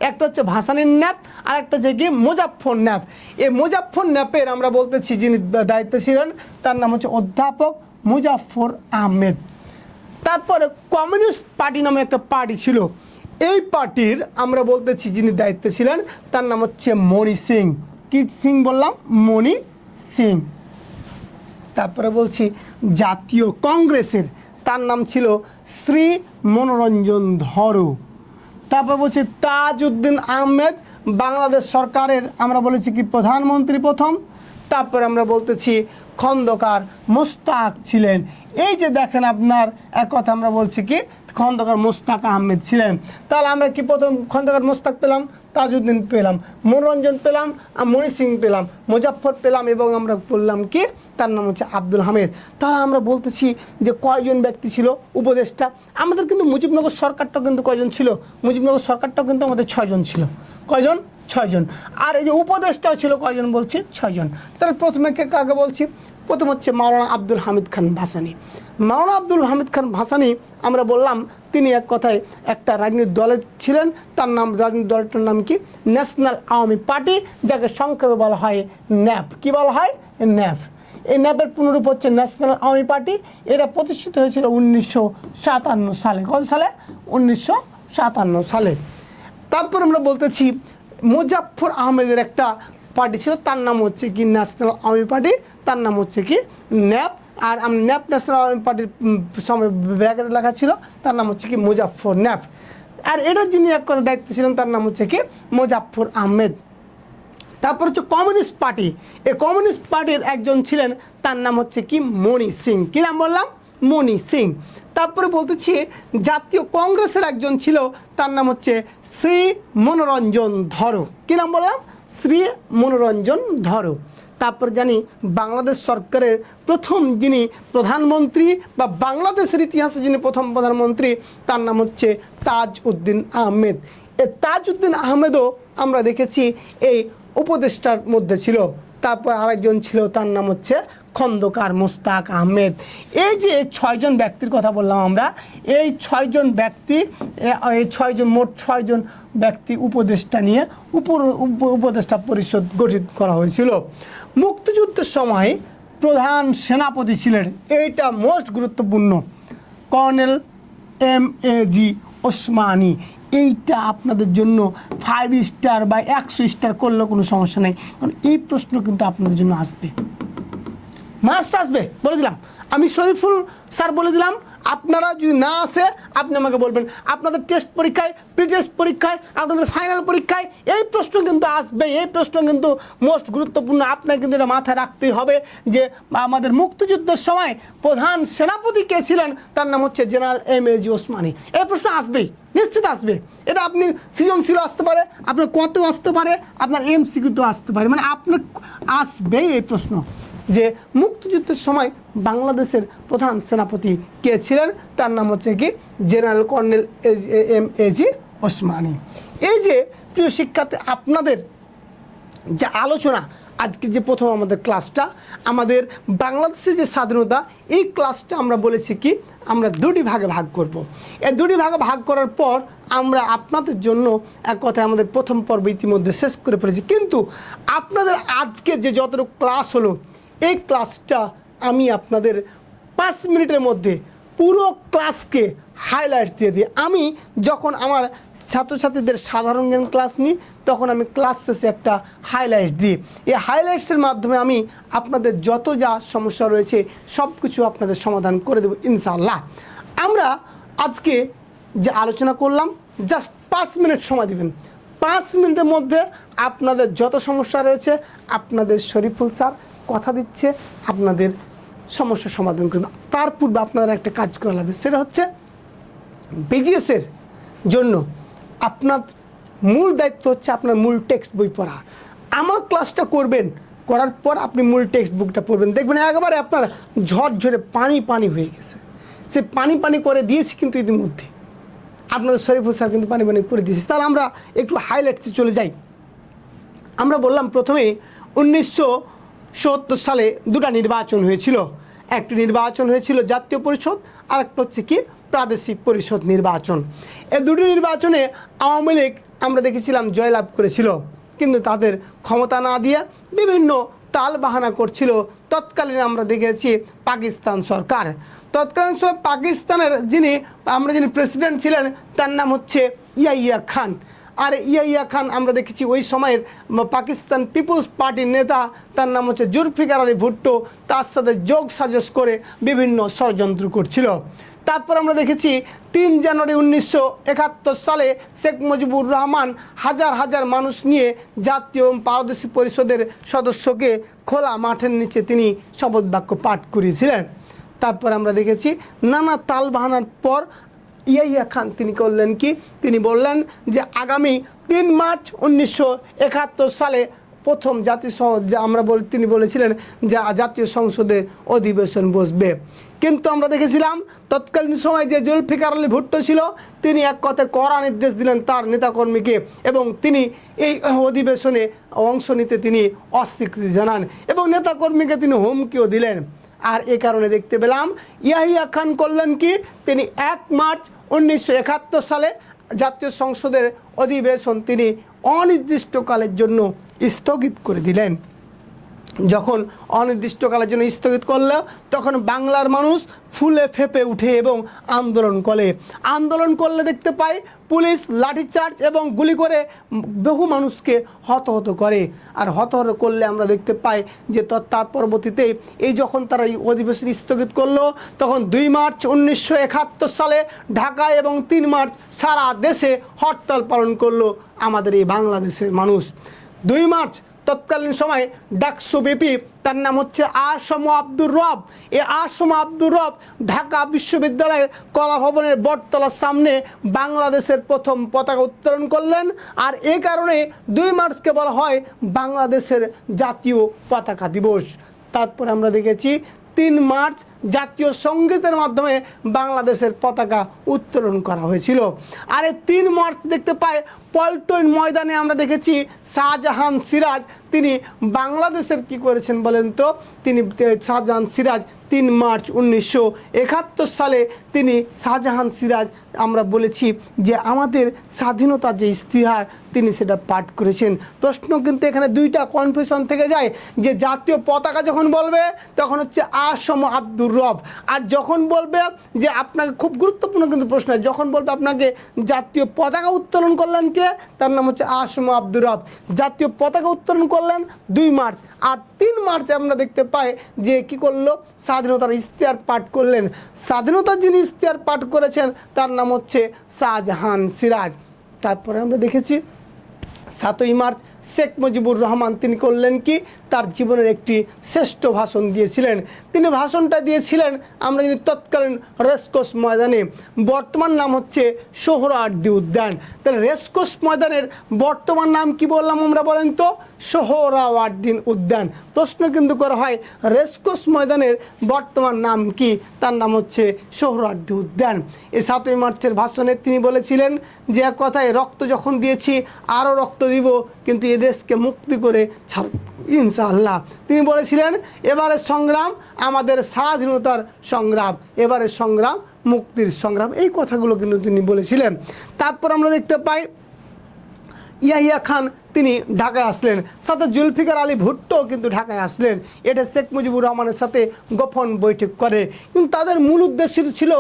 একটা হচ্ছে ভাসানীর ন্যাপ আর একটা হচ্ছে কি মুজাফফর ন্যাপ। এই মুজাফফর ন্যাপের আমরা বলতেছি যিনি দায়িত্বে ছিলেন তার নাম হচ্ছে অধ্যাপক মুজাফফর আহমেদ। তারপরে কমিউনিস্ট পার্টি নামে একটা পার্টি ছিল, এই পার্টির আমরা বলতেছি যিনি দায়িত্বে ছিলেন তার নাম হচ্ছে মণি সিং। কি সিং বললাম? মণি সিং। তারপরে বলছি জাতীয় কংগ্রেসের তার নাম ছিল শ্রী মনোরঞ্জন ধরু। তারপর বলছি তাজউদ্দিন আহমেদ, বাংলাদেশ সরকারের আমরা বলেছি কি প্রধানমন্ত্রী প্রথম। তারপরে আমরা বলতেছি খন্দকার মোস্তাক ছিলেন। এই যে দেখেন আপনার এক কথা আমরা বলছি কি খন্দকার মোস্তাক আহমেদ ছিলেন। তাহলে আমরা কি প্রথম খন্দকার মোস্তাক পেলাম, তাজউদ্দিন পেলাম, মনোরঞ্জন পেলাম, মণি সিং পেলাম, মুজাফফর পেলাম, এবং আমরা বললাম কি তার নাম হচ্ছে আব্দুল হামিদ। তাহলে আমরা বলতেছি যে কয়জন ব্যক্তি ছিল উপদেষ্টা। আমাদের কিন্তু মুজিবনগর সরকারটাও কিন্তু কয়জন ছিল? মুজিবনগর সরকারটাও কিন্তু আমাদের 6 জন ছিল। কয়জন? 6 জন। আর এই যে উপদেষ্টাও ছিল কয়জন বলছি? 6 জন। তাহলে প্রথমে কাকে বলছি? প্রথম হচ্ছে মাওলানা আব্দুল হামিদ খান ভাসানী। মাওলানা আব্দুল হামিদ খান ভাসানী আমরা বললাম তিনি এক কথায় একটা রাজনৈতিক দলের ছিলেন, তার নাম রাজনৈতিক দলটার নাম কি ন্যাশনাল আওয়ামী পার্টি, যাকে সংক্ষেপে বলা হয় ন্যাপ। কি বলা হয়? ন্যাপ। এই ন্যাপের পুনরূপ হচ্ছে ন্যাশনাল আর্মি পার্টি। এটা প্রতিষ্ঠিত হয়েছিল 1957 সালে। কত সালে? 1957 সালে। তারপর আমরা বলতেছি মোজাফফর আহমেদের একটা পার্টি ছিল, তার নাম হচ্ছে কি ন্যাশনাল আর্মি পার্টি, তার নাম হচ্ছে কি ন্যাপ। আর ন্যাপ ন্যাশনাল আর্মি পার্টির সময় ব্র্যাকেটে লেখা ছিল, তার নাম হচ্ছে কি মুজাফফর ন্যাপ। আর এটার যিনি এক কথা দায়িত্বে ছিলেন তার নাম হচ্ছে কি মোজাফফর আহমেদ। তারপর হচ্ছে কমিউনিস্ট পার্টি। এই কমিউনিস্ট পার্টির একজন ছিলেন, তার নাম হচ্ছে কি মণি সিং। কী নাম বললাম? মণি সিং। তারপরে বলতেছি জাতীয় কংগ্রেসের একজন ছিল, তার নাম হচ্ছে শ্রী মনোরঞ্জন ধর। কী নাম বললাম? শ্রী মনোরঞ্জন ধর। তারপর জানি বাংলাদেশ সরকারের প্রথম যিনি প্রধানমন্ত্রী বা বাংলাদেশের ইতিহাসে যিনি প্রথম প্রধানমন্ত্রী, তার নাম হচ্ছে তাজউদ্দিন আহমেদ। এই তাজউদ্দিন আহমেদও আমরা দেখেছি এই উপদেষ্টার মধ্যে ছিল। তারপর আরেকজন ছিল, তার নাম হচ্ছে খন্দকার মোস্তাক আহমেদ। এই যে 6 জন ব্যক্তির কথা বললাম আমরা, এই 6 জন ব্যক্তি, এই 6 জন, মোট 6 জন ব্যক্তি উপদেষ্টা নিয়ে উপদেষ্টা পরিষদ গঠিত করা হয়েছিল। মুক্তিযুদ্ধের সময় প্রধান সেনাপতি ছিলেন, এইটা মোস্ট গুরুত্বপূর্ণ, কর্নেল MAG ওসমানী। এইটা আপনাদের জন্য 5 স্টার বা 100 স্টার করলেও কোনো সমস্যা নেই, কারণ এই প্রশ্ন কিন্তু আপনাদের জন্য আসবে, মাস্ট আসবে, বলে দিলাম। আমি শরীফুল স্যার বলে দিলাম, আপনারা যদি না আসে আপনি আমাকে বলবেন। আপনাদের টেস্ট পরীক্ষায়, প্রি টেস্ট পরীক্ষায়, আপনাদের ফাইনাল পরীক্ষায় এই প্রশ্ন কিন্তু আসবে। এই প্রশ্ন কিন্তু মোস্ট গুরুত্বপূর্ণ। আপনাকে কিন্তু এটা মাথায় রাখতেই হবে যে আমাদের মুক্তিযুদ্ধের সময় প্রধান সেনাপতি কে ছিলেন, তার নাম হচ্ছে জেনারেল MAG ওসমানী। এই প্রশ্ন আসবেই, নিশ্চিত আসবে। এটা আপনি সৃজনশীল আসতে পারে, আপনার কত আসতে পারে, আপনার MCQ আসতে পারে, মানে আপনার আসবেই এই প্রশ্ন যে মুক্তিযুদ্ধের সময় বাংলাদেশের প্রধান সেনাপতি কে ছিলেন, তার নাম হচ্ছে কি জেনারেল কর্নেল MAG ওসমানী। এই যে প্রিয় শিক্ষার্থী, আপনাদের যে আলোচনা আজকে যে প্রথম আমাদের ক্লাসটা, আমাদের বাংলাদেশের যে স্বাধীনতা, এই ক্লাসটা আমরা বলেছি কি আমরা 2টি ভাগে ভাগ করব। এই 2টি ভাগে ভাগ করার পর আমরা আপনাদের জন্য এক কথায় আমাদের প্রথম পর্ব ইতিমধ্যে শেষ করে ফেলেছি। কিন্তু আপনাদের আজকে যে যতটুকু ক্লাস হলো, এই ক্লাসটা আমি আপনাদের 5 মিনিটের মধ্যে পুরো ক্লাসকে হাইলাইট দিয়ে দিই। আমি যখন আমার ছাত্রছাত্রীদের সাধারণ জ্ঞান ক্লাস নিই, তখন আমি ক্লাস শেষে একটা হাইলাইট দিই। এই হাইলাইটসের মাধ্যমে আমি আপনাদের যত যা সমস্যা রয়েছে সব কিছু আপনাদের সমাধান করে দেবো ইনশাআল্লাহ। আমরা আজকে যে আলোচনা করলাম, জাস্ট 5 মিনিট সময় দিবেন। 5 মিনিটের মধ্যে আপনাদের যত সমস্যা রয়েছে, আপনাদের শরীফুল স্যার কথা দিচ্ছে আপনাদের সমস্যার সমাধান করবে। তার পূর্বে আপনারা একটা কাজ করা লাগবে, সেটা হচ্ছে BGS-এর জন্য আপনার মূল দায়িত্ব হচ্ছে আপনার মূল টেক্সট বই পড়া। আমার ক্লাসটা করবেন, করার পর আপনি মূল টেক্সট বুকটা পড়বেন, দেখবেন একেবারে আপনার ঝরঝরে পানি পানি হয়ে গেছে। সে পানি পানি করে দিয়েছি কিন্তু ইতিমধ্যে আপনাদের শরীফুল স্যার কিন্তু পানি পানি করে দিয়েছি। তাহলে আমরা একটু হাইলাইটসে চলে যাই। আমরা বললাম প্রথমে 1970 সালে 2টা নির্বাচন হয়েছিল। একটি নির্বাচন হয়েছিল জাতীয় পরিষদ, আর একটা হচ্ছে কি প্রাদেশিক পরিষদ নির্বাচন। এই 2টি নির্বাচনে আওয়ামী লীগ আমরা দেখেছিলাম জয়লাভ করেছিল, কিন্তু তাদের ক্ষমতা না দিয়ে বিভিন্ন তাল বাহানা করছিল তৎকালীন আমরা দেখেছি পাকিস্তান সরকার। তৎকালীন সময় পাকিস্তানের যিনি প্রেসিডেন্ট ছিলেন, তার নাম হচ্ছে ইয়াহিয়া খান। আর ইয়াহিয়া খান আমরা দেখেছি ওই সময়ের পাকিস্তান পিপলস পার্টির নেতা, তার নাম হচ্ছে জুলফিকার আলী ভুট্টো, তার সাথে যোগ সাজস করে বিভিন্ন ষড়যন্ত্র করছিল। তারপর আমরা দেখেছি 3 জানুয়ারি 1971 সালে শেখ মুজিবুর রহমান হাজার হাজার মানুষ নিয়ে জাতীয় এবং প্রাদেশিক পরিষদের সদস্যকে খোলা মাঠের নিচে তিনি শপথ বাক্য পাঠ করিয়েছিলেন। তারপর আমরা দেখেছি নানা তাল বাহানার পর ইয়াহিয়া খান তিনি করলেন কি, তিনি বললেন যে আগামী 3 মার্চ 1971 সালে প্রথম তিনি বলেছিলেন যে জাতীয় সংসদের অধিবেশন বসবে। কিন্তু আমরা দেখেছিলাম তৎকালীন সময় যে জুলফিকার আলী ভুট্টো ছিল, তিনি এক কথায় কড়া নির্দেশ দিলেন তার নেতাকর্মীকে, এবং তিনি এই অধিবেশনে অংশ নিতে তিনি অস্বীকৃতি জানান এবং নেতাকর্মীকে তিনি হুমকিও দিলেন। আর এ কারণে দেখতে পেলাম ইয়াহিয়া খান করলেন কি, তিনি 1 মার্চ 1971 সালে জাতীয় সংসদের অধিবেশন তিনি অনির্দিষ্টকালের জন্য স্থগিত করে দিলেন। যখন অনির্দিষ্টকালের জন্য স্থগিত করলো, তখন বাংলার মানুষ ফুলে ফেপে উঠে এবং আন্দোলন করলে দেখতে পাই পুলিশ লাঠিচার্জ এবং গুলি করে বহু মানুষকে হতাহত করে। আর হতাহত করলে আমরা দেখতে পাই যে তার পরবর্তীতে এই যখন তারা এই অধিবেশন স্থগিত করলো, তখন 2 মার্চ 1971 সালে ঢাকায় এবং 3 মার্চ সারা দেশে হরতাল পালন করলো আমাদের এই বাংলাদেশের মানুষ। 2 মার্চ তৎকালীন সময় ডাকসু বিপি, তার নাম হচ্ছে আসম আব্দুর রব। এই আসম আব্দুর রব ঢাকা বিশ্ববিদ্যালয়ের কলা ভবনের বটতলার সামনে বাংলাদেশের প্রথম পতাকা উত্তোলন করলেন। আর এই কারণে 2 মার্চকে বলা হয় বাংলাদেশের জাতীয় পতাকা দিবস। তারপরে আমরা দেখেছি 3 মার্চ জাতীয় সঙ্গীতের মাধ্যমে বাংলাদেশের পতাকা উত্তোলন করা হয়েছিল। আর এই 3 মার্চ দেখতে পাই পল্টন ময়দানে আমরা দেখেছি শাহজাহান সিরাজ, তিনি বাংলাদেশের কি করেছেন বলেন তো? তিনি শাহজাহান সিরাজ 3 মার্চ 1971 সালে তিনি শাহজাহান সিরাজ, আমরা বলেছি যে আমাদের স্বাধীনতার যে ইস্তিহার, তিনি সেটা পাঠ করেছেন। প্রশ্ন কিন্তু এখানে 2টা কনফিউশন থেকে যায়, যে জাতীয় পতাকা যখন বলবে তখন হচ্ছে আসম আব্দুর রব, আর যখন বলবে যে আপনাকে, খুব গুরুত্বপূর্ণ কিন্তু প্রশ্ন, যখন বলবে আপনাকে জাতীয় পতাকা উত্তোলন করলেন কে, তার নাম হচ্ছে আসম আব্দুর রব। জাতীয় পতাকা উত্তোলন করলেন 2 মার্চ। আর 3 মার্চে আমরা দেখতে পাই যে কি করলো, স্বাধীনতার ইশতেহার পাঠ করলেন। স্বাধীনতার যিনি ইশতেহার পাঠ করেছেন তার নাম হচ্ছে শাহজাহান সিরাজ। তারপরে আমরা দেখেছি 7ই মার্চ শেখ মুজিবুর রহমান, তিনি করলেন কি, তার জীবনের একটি শ্রেষ্ঠ ভাষণ দিয়েছিলেন। তিনি ভাষণটা দিয়েছিলেন আমরা জানি তৎকালীন রেসকোর্স ময়দানে, বর্তমান নাম হচ্ছে সোহরাওয়ার্দী উদ্যান। তাহলে রেসকোর্স ময়দানের বর্তমান নাম কি বললাম আমরা বলেন তো? সোহরাওয়ার্দী উদ্যান। প্রশ্ন কিন্তু করা হয় রেসকোর্স ময়দানের বর্তমান নাম কি, তার নাম হচ্ছে সোহরাওয়ার্দী উদ্যান। এই 7ই মার্চের ভাষণে তিনি বলেছিলেন যে এক কথায়, রক্ত যখন দিয়েছি আরও রক্ত দিব, কিন্তু দেশকে মুক্তি করে ছাড়ব ইনশাআল্লাহ। তিনি বলেছিলেন এবারের সংগ্রাম আমাদের স্বাধীনতার সংগ্রাম, এবারের সংগ্রাম মুক্তির সংগ্রাম, এই কথাগুলো কিন্তু তিনি বলেছিলেন। তারপর আমরা দেখতে পাই ইয়াহিয়া খান তিনি ঢাকায় আসলেন, সাথে জুলফিকার আলী ভুট্টো কিন্তু ঢাকায় আসলেন। এটা শেখ মুজিবুর রহমানের সাথে গোপন বৈঠক করে, কিন্তু তাদের মূল উদ্দেশ্য ছিল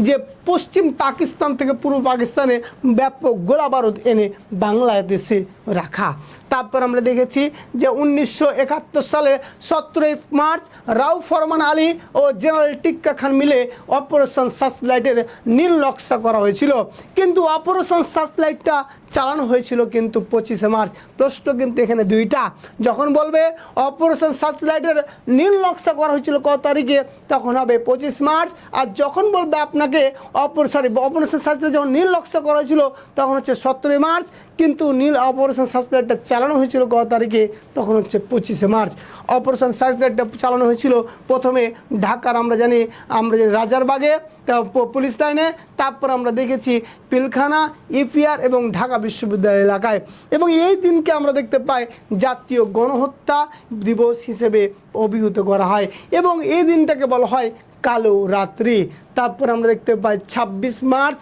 যে পশ্চিম পাকিস্তান থেকে পূর্ব পাকিস্তানে ব্যাপক গোলাবারুদ এনে বাংলাদেশে রাখা। তারপর আমরা দেখেছি যে 1971 সালে 17ই মার্চ রাউ ফরমান আলী ও জেনারেল টিক্কা খান মিলে অপারেশন সার্চলাইটের নীল নকশা করা হয়েছিল, কিন্তু অপারেশন সার্চলাইটটা চালানো হয়েছিল কিন্তু 25শে মার্চ। প্রশ্ন কিন্তু এখানে 2টা, যখন বলবে অপারেশন সার্চলাইটের নীল নকশা করা হয়েছিল কত তারিখে, তখন হবে 25 মার্চ। আর যখন বলবে আপনাকে অপারেশন সার্চলাইট যখন নীল নকশা করা হয়েছিল তখন হচ্ছে 17ই মার্চ, কিন্তু অপারেশন সার্চলাইটটা চালানো হয়েছিল কত তারিখে, তখন হচ্ছে 25শে মার্চ। অপারেশন সার্চলাইটটা চালানো হয়েছিল প্রথমে ঢাকার আমরা জানি রাজারবাগে পুলিশ লাইনে, তারপর আমরা দেখেছি পিলখানা, ইপিআর এবং ঢাকা বিশ্ববিদ্যালয় এলাকায়। এবং এই দিনকে আমরা দেখতে পাই জাতীয় গণহত্যা দিবস হিসেবে অভিহিত করা হয়, এবং এই দিনটাকে বলা হয় কালো রাত্রি। তারপর আমরা দেখতে পাই 26 মার্চ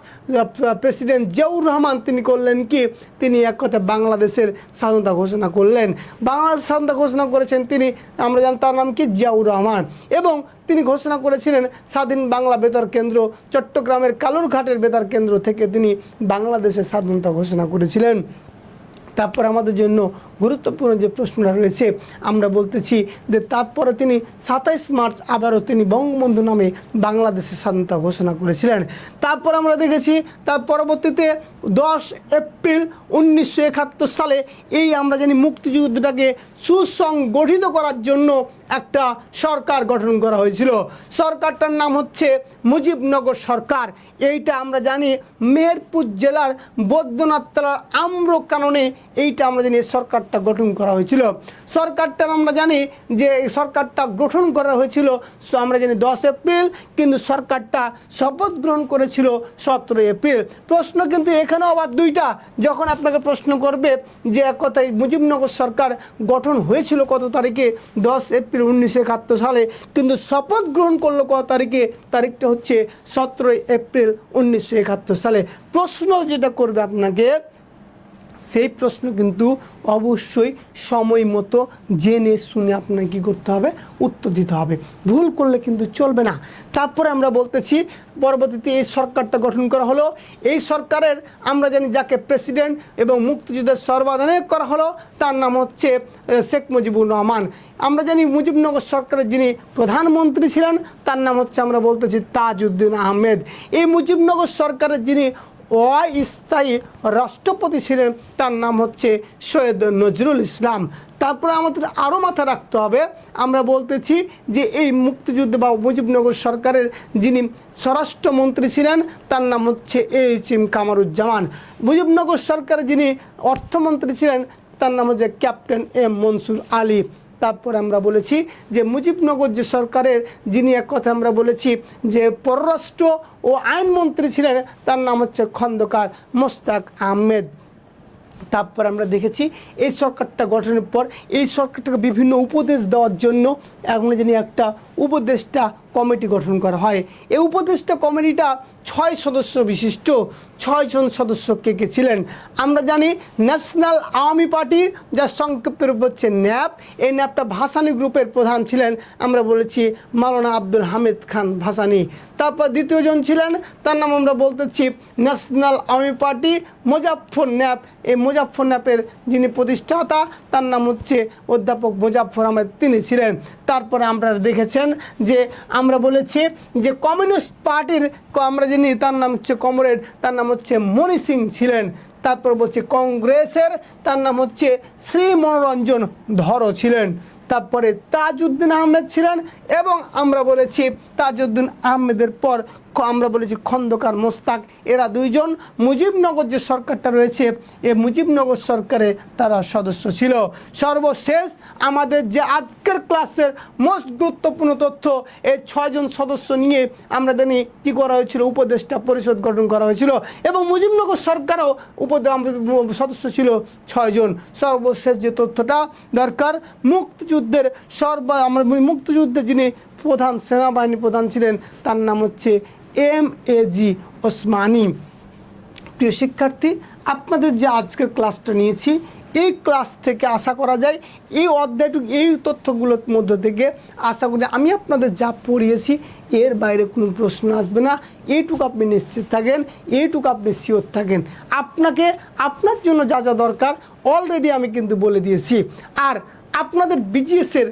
প্রেসিডেন্ট জিয়াউর রহমান তিনি করলেন কি, তিনি এক কথা বাংলাদেশের স্বাধীনতা ঘোষণা করলেন। বাংলাদেশ স্বাধীনতা ঘোষণা করেছেন তিনি, আমরা জানি তার নাম কি, জিয়াউর রহমান। এবং তিনি ঘোষণা করেছিলেন স্বাধীন বাংলা বেতার কেন্দ্র, চট্টগ্রামের কালুরঘাটের বেতার কেন্দ্র থেকে তিনি বাংলাদেশের স্বাধীনতা ঘোষণা করেছিলেন। তারপর আমাদের জন্য গুরুত্বপূর্ণ যে প্রশ্নটা রয়েছে, আমরা বলতেছি যে তারপরে তিনি 27 মার্চ আবারও তিনি বঙ্গবন্ধু নামে বাংলাদেশের স্বাধীনতা ঘোষণা করেছিলেন। তারপর আমরা দেখেছি তার পরবর্তীতে 10 এপ্রিল 1971 সালে এই আমরা জানি মুক্তিযুদ্ধটাকে সুসংগঠিত করার জন্য একটা সরকার গঠন করা হয়েছিল। সরকারটার নাম হচ্ছে মুজিবনগর সরকার। এইটা আমরা জানি মেহেরপুর জেলার বৈদ্যনাথতলার আম্রকাননে এইটা আমরা জানি সরকারটা গঠন করা হয়েছিল। সরকারটার আমরা জানি যে এই সরকারটা গঠন করা হয়েছিল আমরা জানি 10 এপ্রিল, কিন্তু সরকারটা শপথ গ্রহণ করেছিল 17 এপ্রিল। প্রশ্ন কিন্তু এখানেও আবার 2টা, যখন আপনাকে প্রশ্ন করবে যে এক কথায় মুজিবনগর সরকার গঠন হয়েছিল কত তারিখে, 10 এপ্রিল 1971 সালে, কিন্তু শপথ গ্রহণ করলো কত তারিখে, তারিখটা হচ্ছে 17 এপ্রিল 1971 সালে। প্রশ্ন যেটা করবে আপনাকে সেই প্রশ্ন কিন্তু অবশ্যই সময় মতো জেনে শুনে আপনাকে কী করতে হবে, উত্তর দিতে হবে। ভুল করলে কিন্তু চলবে না। তারপরে আমরা বলতেছি পরবর্তীতে এই সরকারটা গঠন করা হলো। এই সরকারের আমরা জানি যাকে প্রেসিডেন্ট এবং মুক্তিযুদ্ধের সর্বাধিনায়ক করা হলো তার নাম হচ্ছে শেখ মুজিবুর রহমান। আমরা জানি মুজিবনগর সরকারের যিনি প্রধানমন্ত্রী ছিলেন তার নাম হচ্ছে আমরা বলতেছি তাজউদ্দিন আহমেদ। এই মুজিবনগর সরকারের যিনি অস্থায়ী রাষ্ট্রপতি ছিলেন তার নাম হচ্ছে সৈয়দ নজরুল ইসলাম। তারপরে আমাদের আরও মাথা রাখতে হবে, আমরা বলতেছি যে এই মুক্তিযুদ্ধ বা মুজিবনগর সরকারের যিনি স্বরাষ্ট্রমন্ত্রী ছিলেন তার নাম হচ্ছে এইচ.এম. কামারুজ্জামান। মুজিবনগর সরকারের যিনি অর্থমন্ত্রী ছিলেন তার নাম হচ্ছে ক্যাপ্টেন এম মনসুর আলী। তারপরে আমরা বলেছি যে মুজিবনগর যে সরকারের যিনি এক কথা আমরা বলেছি যে পররাষ্ট্র ও আইনমন্ত্রী ছিলেন তার নাম হচ্ছে খন্দকার মোস্তাক আহমেদ। তারপর আমরা দেখেছি এই সরকারটা গঠনের পর এই সরকারটাকে বিভিন্ন উপদেশ দেওয়ার জন্য এখন যিনি একটা উপদেষ্টা কমিটি গঠন করা হয়। এই উপদেষ্টা কমিটিটা 6 সদস্য বিশিষ্ট। 6 জন সদস্য কে কে ছিলেন আমরা জানি। ন্যাশনাল আওয়ামী পার্টির যার সংক্ষিপ্ত রূপ হচ্ছে ন্যাপ, এই ন্যাপটা ভাসানী গ্রুপের প্রধান ছিলেন আমরা বলেছি মাওলানা আব্দুল হামিদ খান ভাসানী। তারপর দ্বিতীয় জন ছিলেন তার নাম আমরা বলতেছি national Awami party Muzaffar nap. এই মুজাফফর ন্যাপের যিনি প্রতিষ্ঠাতা তার নাম হচ্ছে অধ্যাপক মুজাফফর আহমেদ, তিনি ছিলেন। তারপরে আমরা দেখেছেন যে আমরা বলেছি যে কমিউনিস্ট পার্টির আমরা যিনি তার নাম হচ্ছে কমরেড, তার নাম হচ্ছে মনি সিং ছিলেন। তারপর বলছি কংগ্রেসের তার নাম হচ্ছে শ্রী মনোরঞ্জন ধর ছিলেন। তারপরে তাজউদ্দিন আহমেদ ছিলেন এবং আমরা বলেছি তাজউদ্দিন আহমেদের পর আমরা বলেছি খন্দকার মোস্তাক। এরা দুইজন মুজিবনগর যে সরকারটা রয়েছে এই মুজিবনগর সরকারে তারা সদস্য ছিল। সর্বশেষ আমাদের যে আজকের ক্লাসের মোস্ট গুরুত্বপূর্ণ তথ্য, এই 6 জন সদস্য নিয়ে আমরা জানি কী করা হয়েছিল, উপদেষ্টা পরিষদ গঠন করা হয়েছিল এবং মুজিবনগর সরকারও সদস্য ছিল 6 জন। সর্বশেষ যে তথ্যটা দরকার, মুক্তিযুদ্ধের মুক্তিযুদ্ধে যিনি প্রধান সেনাবাহিনী প্রধান ছিলেন তার নাম হচ্ছে এম.এ.জি. ওসমানী। প্রিয় শিক্ষার্থী, আপনাদের যে আজকের ক্লাসটা নিয়েছি এই ক্লাস থেকে আশা করা যায় এই অধ্যায়টুকু এই তথ্যগুলোর মধ্য থেকে আশা করি আমি আপনাদের যা পড়িয়েছি এর বাইরে কোনো প্রশ্ন আসবে না। এইটুকু আপনি নিশ্চিত থাকেন, এইটুকু আপনি শিওর থাকেন। আপনাকে আপনার জন্য যা যা দরকার অলরেডি আমি কিন্তু বলে দিয়েছি। আর আপনাদের বিজিএসের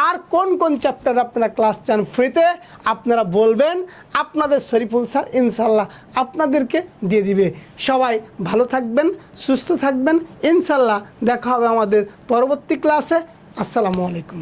আর কোন কোন চ্যাপ্টার আপনারা ক্লাস চান ফ্রিতে আপনারা বলবেন, আপনাদের শরীফুল স্যার ইনশাল্লাহ আপনাদেরকে দিয়ে দিবে। সবাই ভালো থাকবেন, সুস্থ থাকবেন, ইনশাল্লাহ দেখা হবে আমাদের পরবর্তী ক্লাসে। আসসালামু আলাইকুম।